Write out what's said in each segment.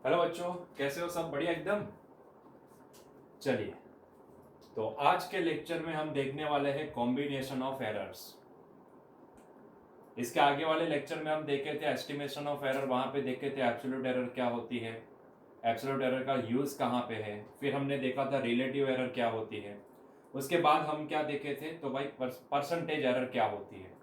Hello बच्चों, कैसे हो? सब बढ़िया एकदम। चलिए, तो आज के लेक्चर में हम देखने वाले हैं कॉम्बिनेशन ऑफ एरर्स। इसके आगे वाले लेक्चर में हम देखे थे एस्टिमेशन ऑफ एरर, वहां पे देखे थे एब्सोल्यूट एरर क्या होती है, एब्सोल्यूट एरर का यूज कहाँ पे है। फिर हमने देखा था रिलेटिव एरर क्या होती है। उसके बाद हम क्या देखे थे, तो भाई परसेंटेज एरर क्या होती है।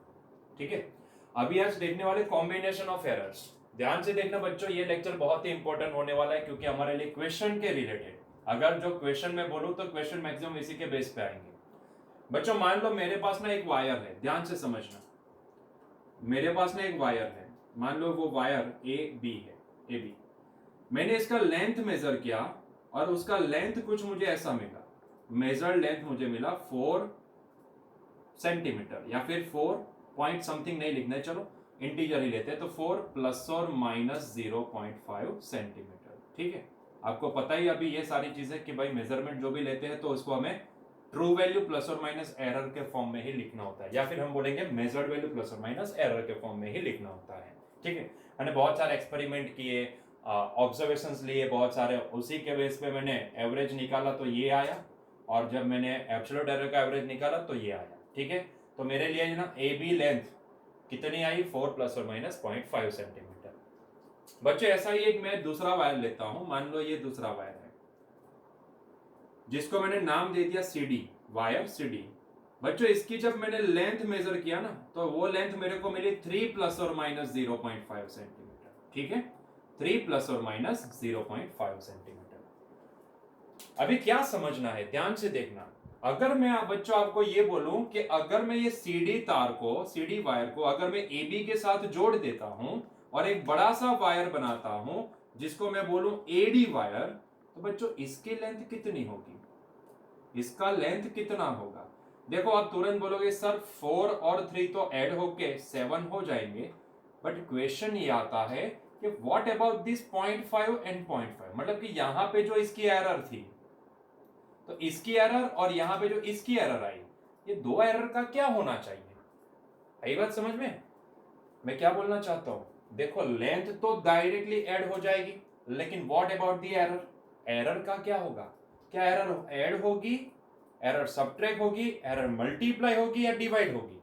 ठीक है, अभी आज देखने वाले कॉम्बिनेशन ऑफ एरर्स। ध्यान से देखना बच्चों, ये लेक्चर बहुत ही इंपॉर्टेंट होने वाला है क्योंकि हमारे लिए क्वेश्चन के रिलेटेड, अगर जो क्वेश्चन में बोलूं तो क्वेश्चन मैक्सिमम इसी के बेस पे आएंगे। बच्चों मान लो मेरे पास ना एक वायर है, ध्यान से समझना। मेरे पास ना एक वायर है, मान लो वो वायर ए बी है, ए बी। मैंने इसका लेंथ मेजर किया और उसका लेंथ कुछ मुझे ऐसा मिला। मेजर्ड लेंथ मुझे मिला 4 सेंटीमीटर या फिर 4 पॉइंट समथिंग, नहीं लिखना है, चलो इंटीजर ही लेते हैं। तो 4 प्लस और माइनस 0.5 सेंटीमीटर। ठीक है, आपको पता ही अभी ये सारी चीजें कि भाई मेजरमेंट जो भी लेते हैं तो उसको हमें ट्रू वैल्यू प्लस और माइनस एरर के फॉर्म में ही लिखना होता है, या फिर हम बोलेंगे मेजर्ड वैल्यू प्लस और माइनस एरर के फॉर्म में ही लिखना होता है। ठीक है, मैंने बहुत सारे एक्सपेरिमेंट किए, ऑब्जर्वेशंस लिए बहुत सारे, उसी के बेस पे मैंने एवरेज निकाला तो ये आया, और जब मैंने एब्सोल्यूट एरर का एवरेज निकाला तो ये आया। ठीक है, तो मेरे लिए ना ए बी लेंथ कितनी आई, 4 प्लस और माइनस 0.5 सेंटीमीटर। बच्चों ऐसा ही एक मैं दूसरा वायर लेता हूं, मान लो ये दूसरा वायर है जिसको मैंने नाम दे दिया सीडी, वायर सीडी। बच्चों इसकी जब मैंने लेंथ मेजर किया ना तो वो लेंथ मेरे को मिली 3 प्लस और माइनस 0.5 सेंटीमीटर। ठीक है, 3 प्लस और माइनस 0.5 सेंटीमीटर। अभी क्या समझना है, ध्यान से देखना। अगर मैं बच्चों आपको ये बोलूं कि अगर मैं ये सीडी तार को, सीडी वायर को अगर मैं ए बी के साथ जोड़ देता हूं और एक बड़ा सा वायर बनाता हूं जिसको मैं बोलूं एडी वायर, तो बच्चों इसकी लेंथ कितनी होगी, इसका लेंथ कितना होगा? देखो आप तुरंत बोलोगे सर 4 और 3 तो ऐड होके 7 हो जाएंगे, बट क्वेश्चन ये आता है कि व्हाट अबाउट दिस 0.5 एंड 0.5, मतलब कि यहां पे जो इसकी एरर थी, तो इसकी एरर और यहां पे जो इसकी एरर आई, ये दो एरर का क्या होना चाहिए? आई बात समझ में? मैं क्या बोलना चाहता हूं, देखो लेंथ तो डायरेक्टली ऐड हो जाएगी, लेकिन what about the error, error का क्या होगा? क्या एरर ऐड होगी, एरर सब्ट्रैक्ट होगी, एरर मल्टीप्लाई होगी या डिवाइड होगी?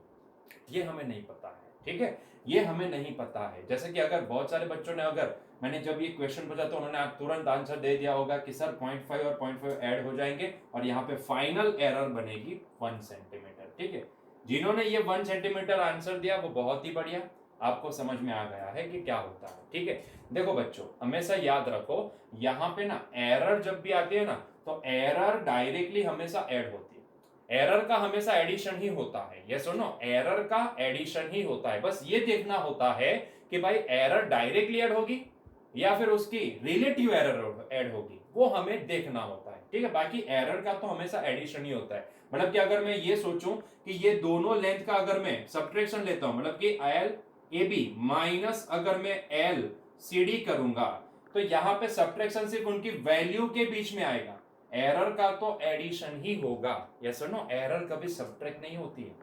ये हमें नहीं पता है। ठीक है, ये हमें नहीं पता है। जैसे कि अगर बहुत सारे बच्चों ने, अगर मैंने जब ये क्वेश्चन पूछा तो उन्होंने तुरंत आंसर दे दिया होगा कि सर 0.5 और 0.5 ऐड हो जाएंगे और यहाँ पे फाइनल एरर बनेगी 1 सेंटीमीटर। ठीक है, जिन्होंने ये 1 सेंटीमीटर आंसर दिया वो बहुत ही बढ़िया, आपको समझ में आ गया है कि क्या होता है। ठीक है, देखो बच्चों हमेशा याद रखो, यहाँ पे ना एरर जब भी आती है ना तो एरर डायरेक्टली हमेशा ऐड होती है, एरर का हमेशा एडिशन ही होता है। ये सुनो, एरर का एडिशन ही होता है। बस ये देखना होता है कि भाई एरर डायरेक्टली ऐड होगी या फिर उसकी रिलेटिव एरर ऐड होगी, वो हमें देखना होता है। ठीक है, बाकी एरर का तो हमेशा एडिशन ही होता है। मतलब कि अगर मैं ये सोचूं कि ये दोनों लेंथ का अगर मैं सब्ट्रैक्शन लेता हूं, मतलब कि एल ए बी माइनस अगर मैं एल सी डी करूंगा, तो यहां पे सब्ट्रैक्शन सिर्फ उनकी वैल्यू के बीच में आएगा, एरर का तो एडिशन ही होगा। यस और नो, एरर कभी सब्ट्रैक्ट नहीं होती है,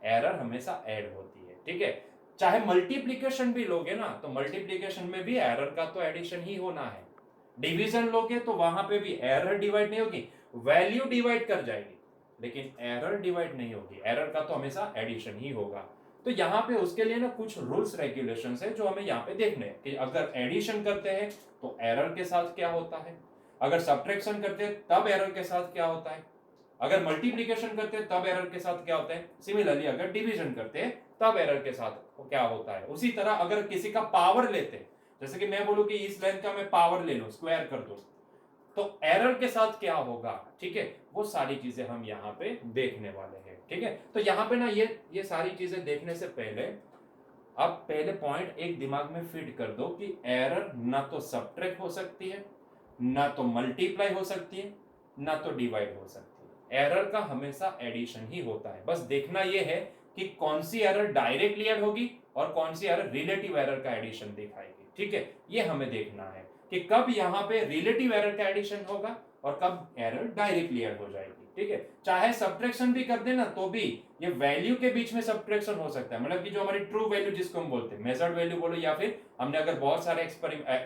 एरर हमेशा ऐड होती है। ठीक है, चाहे मल्टीप्लिकेशन भी लोगे ना तो मल्टीप्लिकेशन में भी एरर का तो एडिशन ही होना है। डिवीजन लोगे तो वहां पे भी एरर डिवाइड नहीं होगी, वैल्यू डिवाइड कर जाएगी, लेकिन एरर डिवाइड नहीं होगी, एरर का तो हमेशा एडिशन ही होगा। तो यहाँ पे उसके लिए ना कुछ रूल्स रेगुलेशंस है जो हमें यहाँ पे देखने हैं कि अगर एडिशन करते हैं तो एरर के साथ क्या होता है, अगर सब्ट्रैक्शन करते हैं तब एरर के साथ क्या होता है, अगर मल्टीप्लिकेशन करते हैं तब एरर के साथ क्या होता है, सिमिलरली अगर डिवीजन करते हैं तब एरर के साथ क्या होता है। उसी तरह अगर किसी का पावर लेते हैं, जैसे कि मैं बोलूं कि इस लेंथ का मैं पावर ले लूं, स्क्वायर कर दूं, तो एरर के साथ क्या होगा। ठीक है, वो सारी चीजें हम यहाँ पे देखने वाले हैं। ठीक है, तो यहाँ पे ना ये सारी चीजें देखने से पहले आप पहले पॉइंट एक दिमाग में फिट कर दो कि एरर ना तो सब्ट्रैक्ट हो सकती है, ना तो मल्टीप्लाई हो सकती है, ना तो डिवाइड हो सकती है, एरर का हमेशा एडिशन ही होता है। बस देखना यह है कि कौन सी एरर डायरेक्टली ऐड होगी और कौन सी एरर रिलेटिव एरर का एडिशन दिखाएगी। ठीक है, ये हमें देखना है कि कब यहां पे रिलेटिव एरर का एडिशन होगा और कब एरर डायरेक्टली ऐड हो जाएगी। ठीक है। चाहे सब्ट्रैक्शन भी कर देना तो भी ये वैल्यू के बीच में सब्ट्रैक्शन हो सकता है, मतलब कि जो हमारी ट्रू वैल्यू जिसको हम बोलते हैं, मेजर्ड वैल्यू बोलो, या फिर हमने अगर बहुत सारे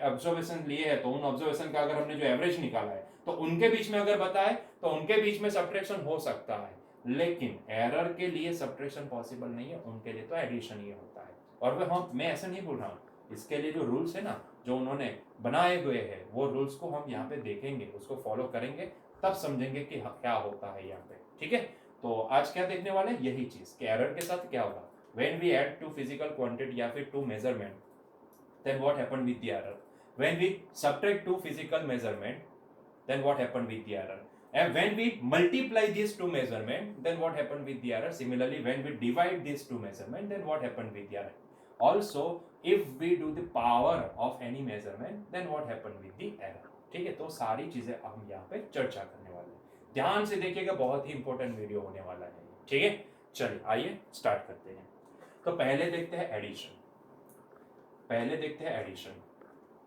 ऑब्जर्वेशन लिए हैं तो उन ऑब्जर्वेशन का अगर हमने जो एवरेज निकाला है तो उनके बीच में अगर बताए तो उनके बीच में सब्ट्रैक्शन हो सकता है। लेकिन एरर के लिए सब्ट्रैक्शन पॉसिबल नहीं है, उनके लिए तो एडिशन ही होता है। और वह मैं ऐसा नहीं बोल रहा हूँ, इसके लिए जो रूल्स है ना जो उन्होंने बनाए हुए हैं वो रूल्स को हम यहाँ पे देखेंगे, उसको फॉलो करेंगे, तब समझेंगे कि क्या होता है यहाँ पे। ठीक है, तो आज क्या देखने वाले हैं, यही चीज कि एरर के साथ क्या होगा। When we add to physical quantity या फिर to measurement, then what happened with the error? When we subtract two physical measurement, then what happened with the error? And when we multiply these two measurement, then what happened with the error? Similarly, when we divide these two measurement, then what happened with the error? Also, if we do the power of any measurement, then what happened with the error? ठीक है, तो सारी चीजें हम यहाँ पे चर्चा करने वाले हैं। ध्यान से देखिएगा, बहुत ही इंपॉर्टेंट वीडियो होने वाला है। ठीक है, चलिए आइए स्टार्ट करते हैं। तो पहले देखते हैं एडिशन। पहले देखते हैं एडिशन,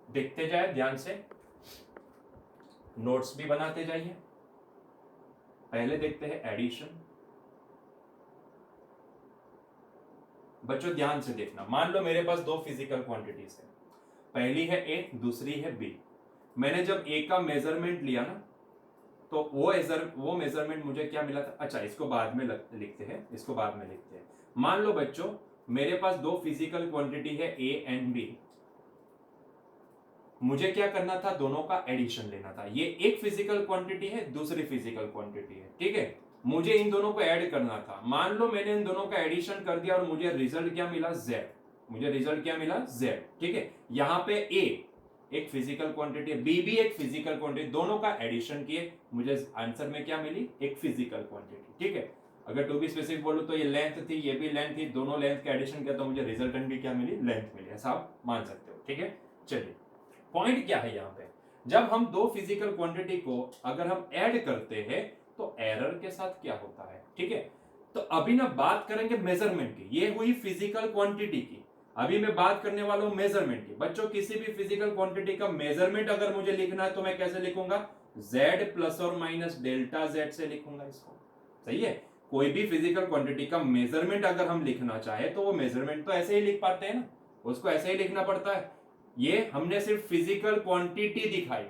देखते जाए ध्यान से, नोट्स भी बनाते जाइए। पहले देखते हैं एडिशन। बच्चों ध्यान से देखना, मान लो मेरे पास दो फिजिकल क्वांटिटीज है, पहली है ए, दूसरी है बी। मैंने जब ए का मेजरमेंट लिया ना तो वो मेजरमेंट मुझे क्या मिला था, अच्छा इसको बाद में लिखते हैं, इसको बाद में लिखते हैं। मान लो बच्चों मेरे पास दो फिजिकल क्वांटिटी है ए एंड बी, मुझे क्या करना था, दोनों का एडिशन लेना था। ये एक फिजिकल क्वांटिटी है, दूसरी फिजिकल क्वांटिटी है, ठीक है, मुझे इन दोनों को ऐड करना था। मान लो मैंने इन दोनों का एडिशन कर दिया और मुझे रिजल्ट क्या मिला, जेड। मुझे रिजल्ट क्या मिला, जेड। ठीक है, यहाँ पे ए एक फिजिकल क्वांटिटी है, बी भी एक फिजिकल क्वांटिटी, दोनों का एडिशन किए, मुझे आंसर में क्या मिली, एक फिजिकल क्वांटिटी। ठीक है, अगर टू बी स्पेसिफिक बोलूं तो ये लेंथ थी, ये भी लेंथ थी, दोनों लेंथ का एडिशन किया तो मुझे रिजल्टेंट भी क्या मिली, लेंथ मिली। ऐसा आप मान सकते हो। ठीक है, चलिए पॉइंट क्या है यहाँ पे, जब हम दो फिजिकल क्वांटिटी को अगर हम ऐड करते हैं तो एरर के साथ क्या होता है। ठीक है, तो अभी ना बात करेंगे मेजरमेंट की, ये हुई फिजिकल क्वांटिटी की। अभी मैं बात करने वाला हूं मेजरमेंट की। बच्चों किसी भी फिजिकल क्वांटिटी का मेजरमेंट अगर मुझे लिखना है तो मैं कैसे लिखूंगा, z प्लस और माइनस डेल्टा z से लिखूंगा इसको। सही है, कोई भी फिजिकल क्वांटिटी का मेजरमेंट अगर हम लिखना चाहे तो वो मेजरमेंट तो ऐसे ही लिख पाते हैं ना, उसको ऐसे ही लिखना पड़ता है। ये हमने सिर्फ फिजिकल क्वांटिटी दिखाई,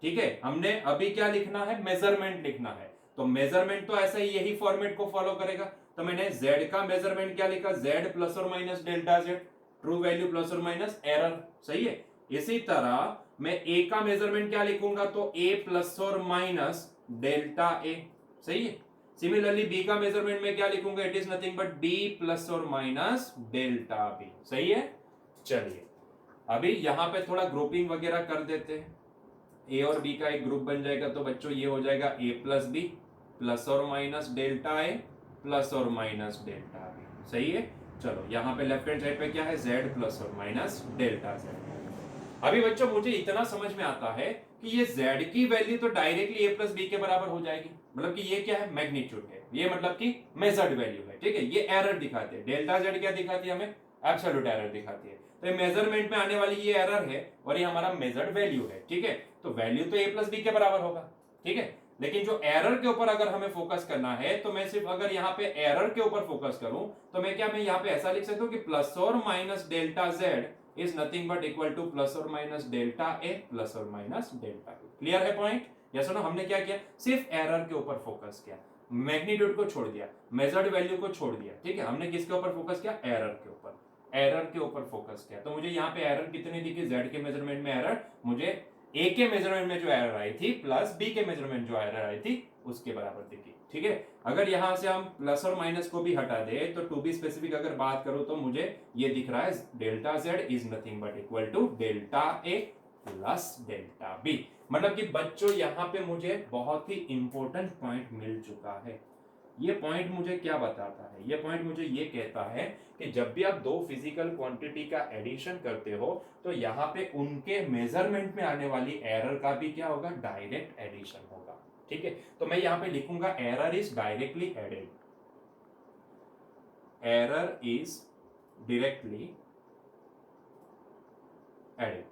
ठीक है, हमने अभी क्या लिखना है, मेजरमेंट लिखना है। तो मेजरमेंट तो ऐसा ही यही फॉर्मेट को फॉलो करेगा। तो मैंने z का मेजरमेंट क्या लिखा, z प्लस और minus delta z, true value plus और माइनस एरर। सही है, इसी तरह मैं a का मेजरमेंट क्या लिखूंगा, तो a प्लस और माइनस डेल्टा a। सही है, सिमिलरली b का मेजरमेंट में क्या लिखूंगा, it is nothing but b plus और माइनस डेल्टा b। सही है, चलिए अभी यहां पे थोड़ा ग्रुपिंग वगैरह कर देते हैं। ए और बी का एक ग्रुप बन जाएगा, तो बच्चों ये हो जाएगा ए प्लस बी प्लस और माइनस डेल्टा ए प्लस और माइनस डेल्टा बी। सही है, चलो यहाँ पे लेफ्ट हैंड साइड पे क्या है, जेड प्लस और माइनस डेल्टा जेड। अभी बच्चों मुझे इतना समझ में आता है कि ये जेड की वैल्यू तो डायरेक्टली ए प्लस बी के बराबर हो जाएगी, मतलब कि ये क्या है, मैग्नीट्यूड है, ये मतलब कि मेजर्ड वैल्यू है। ठीक है, ये एरर दिखाते हैं, डेल्टा जेड क्या दिखाती है हमें, एब्सोल्यूट एरर दिखाती है। तो ये मेजरमेंट में आने वाली ये एरर है और ये हमारा मेजर्ड वैल्यू है। ठीक है, तो वैल्यू तो ए प्लस बी के बराबर होगा। ठीक है, लेकिन जो एरर के ऊपर अगर हमें फोकस करना है तो मैं सिर्फ अगर यहाँ पे एरर के ऊपर फोकस करूं तो मैं यहाँ पे ऐसा लिख सकता हूं कि प्लस और minus delta Z is nothing but equal to plus और माइनस डेल्टा ए प्लस और माइनस डेल्टा बी। क्लियर है पॉइंट, या सुनो, हमने क्या किया, सिर्फ एरर के ऊपर फोकस किया, मैग्नीट्यूड को छोड़ दिया, मेजर्ड वैल्यू को छोड़ दिया। ठीक है, हमने किसके ऊपर फोकस किया, एरर के ऊपर, एरर के ऊपर फोकस किया। तो मुझे यहाँ पे एरर कितनी दिखी, z के मेजरमेंट में एरर, मुझे a के मेजरमेंट में जो एरर आई थी प्लस b के मेजरमेंट जो एरर आई थी उसके बराबर दिखी। ठीक है, अगर यहां से हम प्लस और माइनस को भी हटा दे तो टू बी स्पेसिफिक अगर बात करूं तो मुझे ये दिख रहा है delta z is nothing but equal to delta a plus delta b। मतलब कि बच्चों यहाँ पे मुझे बहुत ही इंपॉर्टेंट पॉइंट मिल चुका है। ये पॉइंट मुझे क्या बताता है, ये पॉइंट मुझे ये कहता है कि जब भी आप दो फिजिकल क्वांटिटी का एडिशन करते हो तो यहाँ पे उनके मेजरमेंट में आने वाली एरर का भी क्या होगा, डायरेक्ट एडिशन होगा। ठीक है, तो मैं यहाँ पे लिखूंगा error is directly added, error is directly added.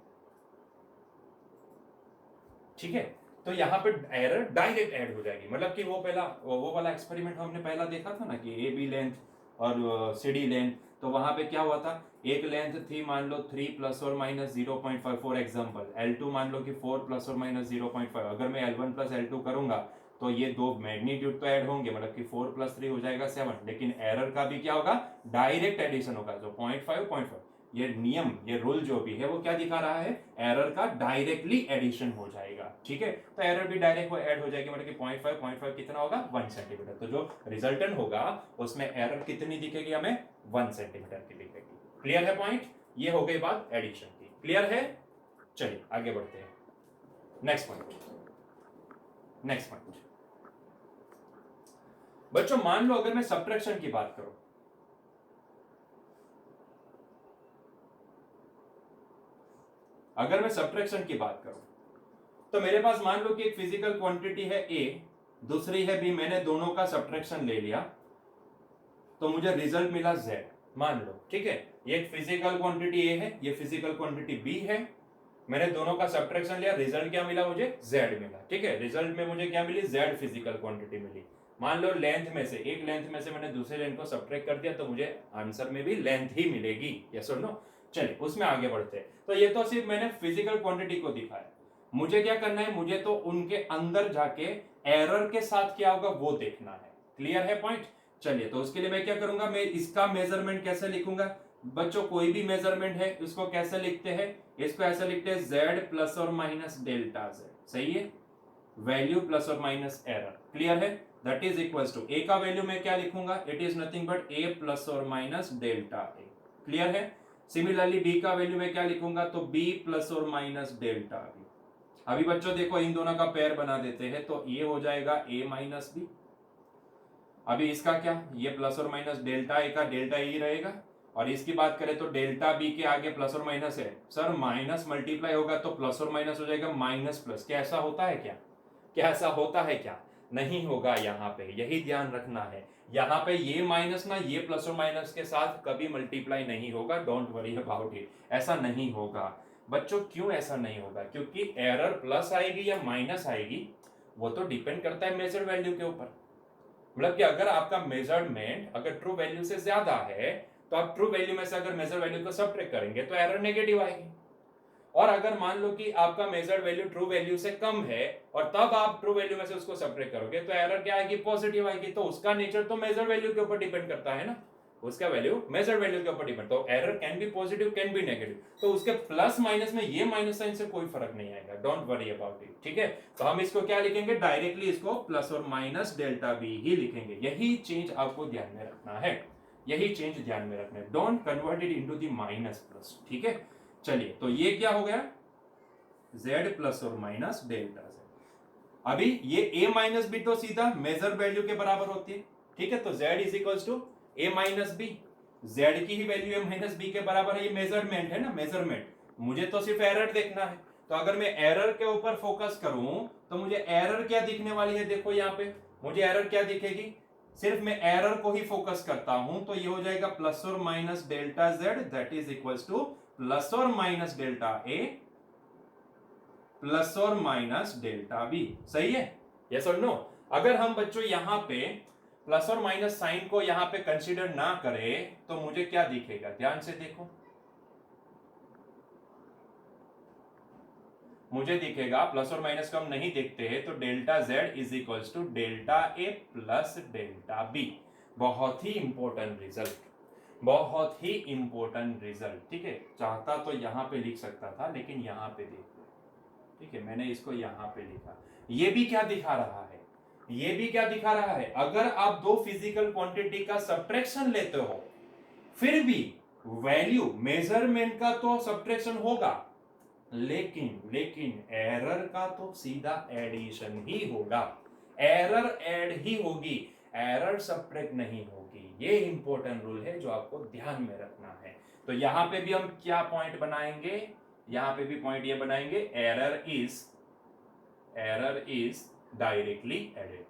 ठीक है, तो यहाँ पे एरर डायरेक्ट ऐड हो जाएगी। मतलब कि वो वाला एक्सपेरिमेंट हमने पहला देखा था ना कि ए बी लेंथ और सी डी लेंथ, तो वहां पे क्या हुआ था, एक लेंथ थी मान लो 3 प्लस और माइनस 0.5 फॉर एग्जाम्पल, L2 मान लो कि 4 प्लस और माइनस 0.5, अगर मैं L1 प्लस L2 करूंगा तो ये दो मैग्नीट्यूड तो ऐड होंगे, मतलब कि 4 प्लस 3 हो जाएगा 7, लेकिन एरर का भी क्या होगा, डायरेक्ट एडिशन होगा। जो 0.5 ये नियम, ये रूल जो भी है वो क्या दिखा रहा है, एरर का डायरेक्टली एडिशन हो जाएगा। ठीक है, तो एरर भी डायरेक्ट ऐड हो जाएगी, मतलब कि 0.5 कितना होगा, 1 सेंटीमीटर। तो जो रिजल्टेंट होगा उसमें एरर कितनी दिखेगी हमें, 1 सेंटीमीटर की दिखेगी। क्लियर है पॉइंट, ये हो गई बात एडिशन की। क्लियर है, चलिए आगे बढ़ते हैं। नेक्स्ट पॉइंट बच्चों, मान लो अगर मैं सब्ट्रैक्शन की बात करूं, अगर मैं सब्ट्रैक्शन की बात करूं तो मेरे पास मान लो कि एक फिजिकल क्वांटिटी है ए, दूसरी है बी, मैंने दोनों का सब्ट्रैक्शन ले लिया तो मुझे रिजल्ट मिला जेड, मान लो। ठीक है, ये एक फिजिकल क्वांटिटी ए है, ये फिजिकल क्वांटिटी बी है, मैंने दोनों का सब्ट्रैक्शन लिया, रिजल्ट क्या मिला मुझे, जेड मिला। ठीक है, रिजल्ट में मुझे क्या मिली, जेड फिजिकल क्वांटिटी मिली। मान लो लेंथ में से एक लेंथ में से मैंने दूसरे लेंथ को सब्ट्रैक्ट कर दिया तो मुझे आंसर में भी लेंथ ही मिलेगी, यस और नो। चलिए उसमें आगे बढ़ते हैं। तो ये तो सिर्फ मैंने फिजिकल क्वांटिटी को दिखाया, मुझे क्या करना है, मुझे तो उनके अंदर जाके एरर के साथ क्या होगा वो देखना है। क्लियर है पॉइंट, चलिए तो उसके लिए मैं क्या करूंगा, मैं इसका मेजरमेंट कैसे लिखूंगा बच्चों, कोई भी मेजरमेंट है उसको कैसे लिखते हैं, इसको ऐसे लिखते हैं z प्लस और माइनस डेल्टा z, सही है, वैल्यू प्लस और माइनस एरर। क्लियर है, दैट इज इक्वल्स टू ए का वैल्यू मैं क्या लिखूंगा, it is nothing but A plus और माइनस डेल्टा ए। क्लियर है, सिमिलरली बी का वैल्यू मैं क्या लिखूंगा, तो बी प्लस और माइनस डेल्टा बी। अभी बच्चों देखो इन दोनों का पेयर बना देते हैं तो ये हो जाएगा ए माइनस बी। अभी इसका क्या, ये प्लस और माइनस डेल्टा ए का डेल्टा ई रहेगा, और इसकी बात करें तो डेल्टा बी के आगे प्लस और माइनस है, सर माइनस मल्टीप्लाई होगा तो प्लस और माइनस हो जाएगा माइनस प्लस। क्या ऐसा होता है क्या, क्या ऐसा होता है क्या, नहीं होगा। यहाँ पे यही ध्यान रखना है, यहाँ पे ये माइनस ना ये प्लस और माइनस के साथ कभी मल्टीप्लाई नहीं होगा, डोंट वरी अबाउट इट, ऐसा नहीं होगा बच्चों। क्यों ऐसा नहीं होगा, क्योंकि एरर प्लस आएगी या माइनस आएगी वो तो डिपेंड करता है मेजर वैल्यू के ऊपर। मतलब कि अगर आपका मेजरमेंट अगर ट्रू वैल्यू से ज्यादा है तो आप ट्रू वैल्यू में से अगर मेजर वैल्यू को सब्ट्रैक्ट करेंगे तो एरर नेगेटिव आएगी, और अगर मान लो कि आपका मेजर्ड वैल्यू ट्रू वैल्यू से कम है और तब आप ट्रू वैल्यू में से उसको सब्ट्रैक्ट करोगे तो एरर क्या आएगी, पॉजिटिव आएगी। तो उसका नेचर तो मेजर वैल्यू के ऊपर डिपेंड करता है ना, उसका वैल्यू मेजर वैल्यू के ऊपर डिपेंड, तो error can be positive can be negative, तो उसके प्लस माइनस में ये माइनस साइन से कोई फर्क नहीं आएगा, डोंट वरी अबाउट इट। ठीक है, तो हम इसको क्या लिखेंगे, डायरेक्टली इसको प्लस और माइनस डेल्टा बी ही लिखेंगे। यही चेंज आपको ध्यान में रखना है, यही चेंज ध्यान में रखना है, don't convert it into the minus plus. ठीक है, चलिए तो ये क्या हो गया, z प्लस और माइनस डेल्टा z। अभी ये a माइनस बी तो सीधा मेजर वैल्यू के बराबर होती है। ठीक है, तो z is equals to a minus B, z की ही वैल्यू a माइनस बी के बराबर है, ये मेजरमेंट है ना, मेजरमेंट, मुझे तो सिर्फ एरर देखना है। तो अगर मैं एरर के ऊपर फोकस करूं तो मुझे एरर क्या दिखने वाली है, देखो यहाँ पे मुझे एरर क्या दिखेगी, सिर्फ मैं एरर को ही फोकस करता हूं तो ये हो जाएगा प्लस और minus delta z, that is equals to plus और माइनस डेल्टा a प्लस और माइनस डेल्टा बी। सही है, यस और नो। अगर हम बच्चों यहां पे प्लस और माइनस साइन को यहां पे कंसीडर ना करें तो मुझे क्या दिखेगा, ध्यान से देखो, मुझे दिखेगा प्लस और माइनस को हम नहीं देखते हैं तो delta z is equals to delta A plus delta B. बहुत ही इंपॉर्टेंट रिजल्ट, बहुत ही इंपॉर्टेंट रिजल्ट। ठीक है, चाहता तो यहां पे लिख सकता था लेकिन यहां पे देखो, ठीक है मैंने इसको यहां पे लिखा। ये भी क्या दिखा रहा है, ये भी क्या दिखा रहा है, अगर आप दो फिजिकल क्वांटिटी का सब्ट्रैक्शन लेते हो फिर भी वैल्यू मेजरमेंट का तो सब्ट्रैक्शन होगा, लेकिन एरर का तो सीधा एडिशन ही होगा, एरर ऐड ही होगी, एरर सब्ट्रैक्ट नहीं होगी। ये इंपॉर्टेंट रूल है जो आपको ध्यान में रखना है। तो यहां पे भी हम क्या पॉइंट बनाएंगे, यहां पे भी पॉइंट ये बनाएंगे, error is directly added,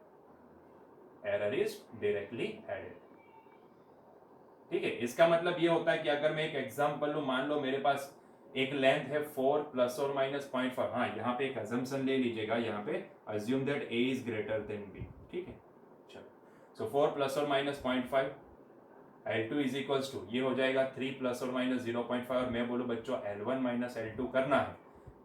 error is directly added. ठीक है, इसका मतलब ये होता है कि अगर मैं एक एग्जांपल लूं, मान लो मेरे पास एक लेंथ है 4 प्लस और माइनस 0.5। हाँ, यहाँ पे एक अजम्पशन ले लीजिएगा, यहाँ पे assume that a is greater than b, ठीक है। चलो, सो 4 प्लस और minus 0.5, L2 is equals to ये हो जाएगा 3 प्लस और माइनस 0.5, और मैं बोलूँ बच्चों L1 माइनस L2 करना है।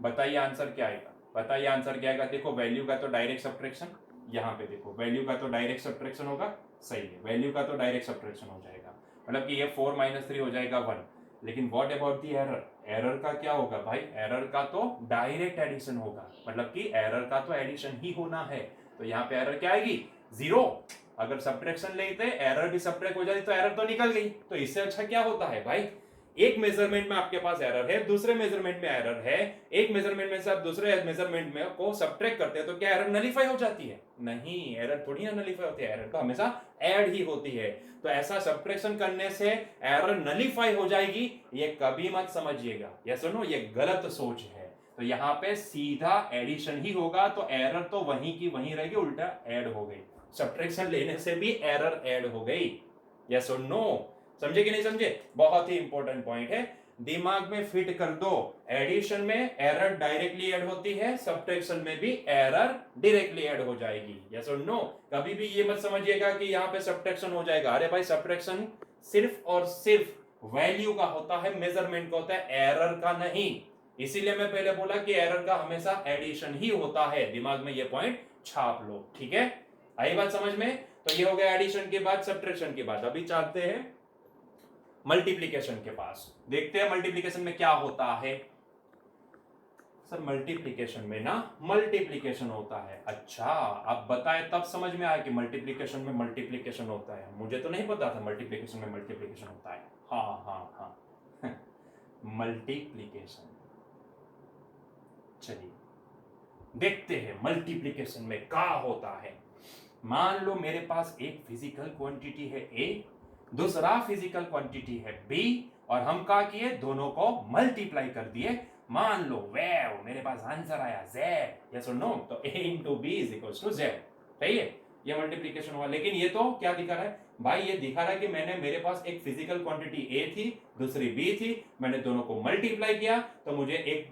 बताइए आंसर क्या आएगा, बताइए आंसर क्या आएगा। देखो वैल्यू का तो डायरेक्ट सब्ट्रैक्शन, यहाँ पे देखो वैल्यू का तो डायरेक्ट सब्ट्रैक्शन होगा, सही है, वैल्यू का तो डायरेक्ट सब्ट्रैक्शन हो जाएगा, मतलब कि ये 4 माइनस 3 हो जाएगा 1। लेकिन what about the error, error का क्या होगा भाई, एरर का तो डायरेक्ट एडिशन होगा, मतलब कि एरर का तो एडिशन ही होना है। तो यहाँ पे एरर क्या आएगी, 0। अगर सब्ट्रैक्शन लेते एरर भी सब्ट्रैक्ट हो जाती तो एरर तो निकल गई। तो इससे अच्छा क्या होता है भाई, एक मेजरमेंट में आपके पास एरर है, दूसरे मेजरमेंट में एरर है, एक मेजरमेंट में से आप दूसरे मेजरमेंट में को सब्ट्रैक्ट करते हैं तो क्या एरर नलीफाई हो जाती है? नहीं, एरर थोड़ी ना नलीफाई होती है, एरर तो हमेशा ऐड ही होती है। तो ऐसा सब्ट्रैक्शन करने से एरर नलीफाई हो जाएगी, ये कभी मत समझिएगा, या सुनो ये गलत सोच है। तो यहाँ पे सीधा एडिशन ही होगा, तो एरर तो वहीं की वहीं रहेगी, उल्टा ऐड हो गई। सब्ट्रैक्शन लेने से भी एरर ऐड हो गई, यस और नो, समझे कि नहीं समझे? बहुत ही इंपॉर्टेंट पॉइंट है, दिमाग में फिट कर दो। एडिशन में एरर डायरेक्टली ऐड होती है, सब्ट्रैक्शन में भी एरर डायरेक्टली ऐड हो जाएगी, यस और नो। कभी भी ये मत समझिएगा कि यहाँ पे सब्ट्रैक्शन हो जाएगा। अरे भाई सब्ट्रैक्शन सिर्फ और सिर्फ वैल्यू का होता है, मेजरमेंट का होता है, एरर का नहीं। इसीलिए मैं पहले बोला कि एरर का हमेशा एडिशन ही होता है, दिमाग में ये पॉइंट छाप लो, ठीक है? आई बात समझ में? तो ये हो गया एडिशन के बाद, सब्ट्रैक्शन के बाद। अभी चाहते हैं मल्टीप्लिकेशन के पास, देखते हैं मल्टीप्लिकेशन में क्या होता है। सर मल्टीप्लिकेशन में ना मल्टीप्लिकेशन होता है, अच्छा आप बताएं तब समझ में आया कि मल्टीप्लिकेशन में मल्टीप्लिकेशन होता है। मुझे तो नहीं पता था मल्टीप्लिकेशन में मल्टीप्लिकेशन होता है। हाँ हाँ हाँ मल्टीप्लिकेशन, चलिए देखते हैं मल्टीप्लिकेशन में क्या होता है। मान लो मेरे पास एक फिजिकल क्वांटिटी है A, दूसरा फिजिकल क्वांटिटी है B, और हम क्या किए, दोनों को मल्टीप्लाई कर दिए। मान लो वेव मेरे पास आंसर आया Z, यस और नो, तो A into B is equals to Z, सही है, ये मल्टीप्लिकेशन हुआ। लेकिन ये तो क्या दिखा रहा है भाई, ये दिखा रहा है कि मैंने, मेरे पास एक फिजिकल क्वांटिटी A थी, दूसरी B थी, मैंने दोनों को मल्टीप्लाई किया तो मुझे एक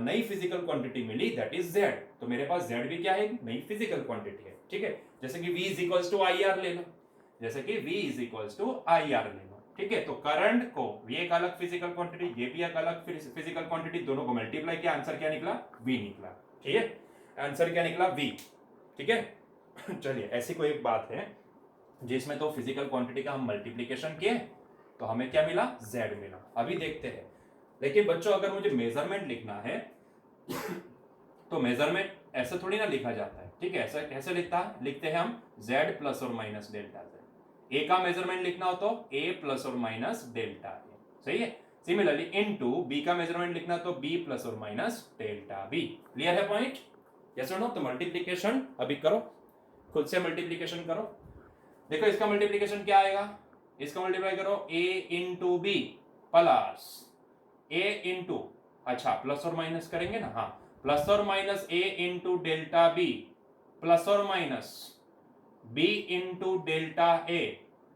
नई फिजिकल क्वांटिटी मिली, दैट इज Z। तो मेरे पास Z भी क्या है, नई फिजिकल क्वांटिटी है, ठीक है। जैसे कि V is equals to IR ले लो, जैसे कि V is equals to IR ले लो, ठीक है। तो करंट को, ये एक अलग फिजिकल क्वांटिटी, ये भी एक अलग फिजिकल क्वांटिटी, दोनों को मल्टीप्लाई किया, आंसर क्या निकला, V निकला, ठीक है। आंसर क्या निकला, V, ठीक है। चलिए ऐसी कोई एक बात है जिसमें तो फिजिकल क्वांटिटी का हम मल्टीप्लिकेशन किए तो हमें क्या मिला, Z मिला। अभी देखते हैं, लेकिन बच्चों अगर मुझे मेजरमेंट लिखना है तो मेजरमेंट ऐसे थोड़ी ना लिखा जाता है, ठीक है। ऐसा कैसे लिखते हैं हम, Z प्लस और माइनस डेल्टा Z। A का मेजरमेंट लिखना हो तो A प्लस और माइनस डेल्टा A, सही है। सिमिलरली इनटू B का मेजरमेंट लिखना तो B प्लस और माइनस डेल्टा B। क्लियर है पॉइंट, यस और नो? तो मल्टीप्लिकेशन अभी करो, खुद से मल्टीप्लिकेशन करो। देखो इसका मल्टीप्लिकेशन क्या आएगा, इसका मल्टीप्लाई करो A into B plus A into, अच्छा प्लस और माइनस करेंगे ना, हाँ, प्लस और minus A into delta B plus और minus B into delta A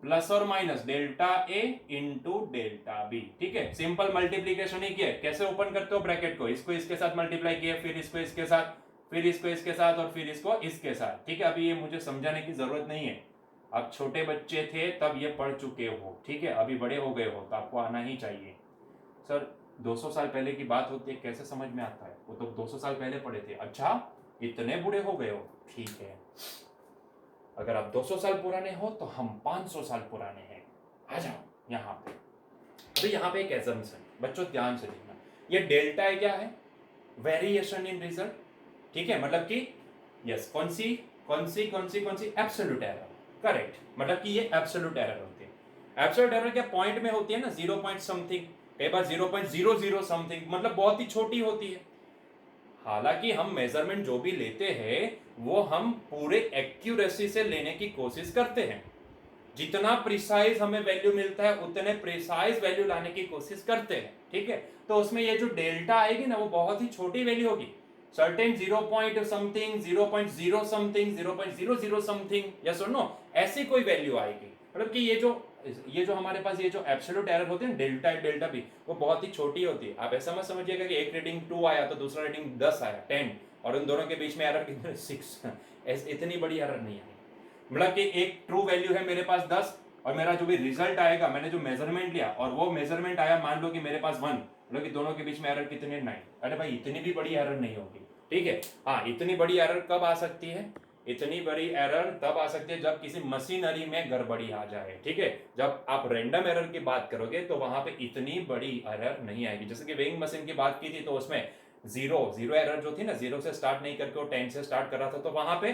plus और minus delta A into delta B, ठीक है। सिंपल मल्टीप्लिकेशन ही किया। कैसे ओपन करते हो ब्रैकेट को, इसको इसके साथ मल्टीप्लाई किया, फिर इसको इसके साथ, फिर इसको इसके साथ, और फिर इसको इसके साथ, ठीक है। अभी ये मुझे समझाने की जरूरत नहीं है, आप छोटे बच्चे थे तब ये पढ़ चुके हो, ठीक है। अभी बड़े हो गए हो तो आपको आना ही चाहिए। सर 200 साल पहले की बात होती है, कैसे समझ में आता है, वो तो 200 साल पहले पढ़े थे। अच्छा इतने बूढ़े हो गए हो, ठीक है। अगर आप 200 साल पुराने हो तो हम 500 साल पुराने हैं। आ जाओ यहाँ पे। तो यहाँ पे एक एजम्पशन, बच्चों ध्यान से देखना, ये डेल्टा है, क्या है, वेरिएशन इन रिजल्ट, ठीक है। मतलब कि यस, कौन सी एब्सोल्यूट एरर, करेक्ट। मतलब कि ये एब्सोल्यूट एरर होती है। एब्सोल्यूट एरर क्या पॉइंट में होती है ना, 0 पॉइंट समथिंग, कई बार 0.00 समथिंग, मतलब बहुत ही छोटी होती है। हालांकि हम मेजरमेंट जो भी लेते हैं वो हम पूरे एक्यूरेसी से लेने की कोशिश करते हैं, जितना प्रिसाइज हमें वैल्यू मिलता है उतने प्रिसाइज वैल्यू लाने की कोशिश करते हैं, ठीक है। तो उसमें ये जो डेल्टा आएगी ना, वो बहुत ही छोटी वैल्यू होगी, certain 0 point something, 0.0 something, 0.00 something, yes और नो, ऐसी कोई वैल्यू आएगी। मतलब कि ये जो ये जो हमारे पास ये जो एब्सोल्यूट एरर होते हैं डेल्टा डेल्टा बी, वो बहुत ही छोटी होती है। आप ऐसा मत समझिएगा कि एक रीडिंग 2 आया तो दूसरा रीडिंग 10 आया 10, और उन दोनों के बीच में एरर कितने 6, इतनी बड़ी एरर नहीं आई। मतलब कि एक ट्रू वैल्यू है मेरे पास 10, और मेरा जो भी रिजल्ट आएगा, मैंने जो मेजरमेंट लिया और वो मेजरमेंट आया मान लो कि मेरे पास 1, मतलब कि दोनों के बीच में एरर कितने 9। अरे भाई इतनी भी बड़ी एरर नहीं होगी, ठीक है। हाँ, इतनी बड़ी एरर कब आ सकती है? इतनी बड़ी एरर तब आ सकती है जब किसी मशीनरी में गड़बड़ी आ जाए, ठीक है। जब आप रैंडम एरर की बात करोगे तो वहां पे इतनी बड़ी एरर नहीं आएगी। जैसे कि वेइंग मशीन की बात की थी तो उसमें जीरो एरर जो थी ना, 0 से स्टार्ट नहीं करके वो 10 से स्टार्ट कर रहा था, तो वहां पे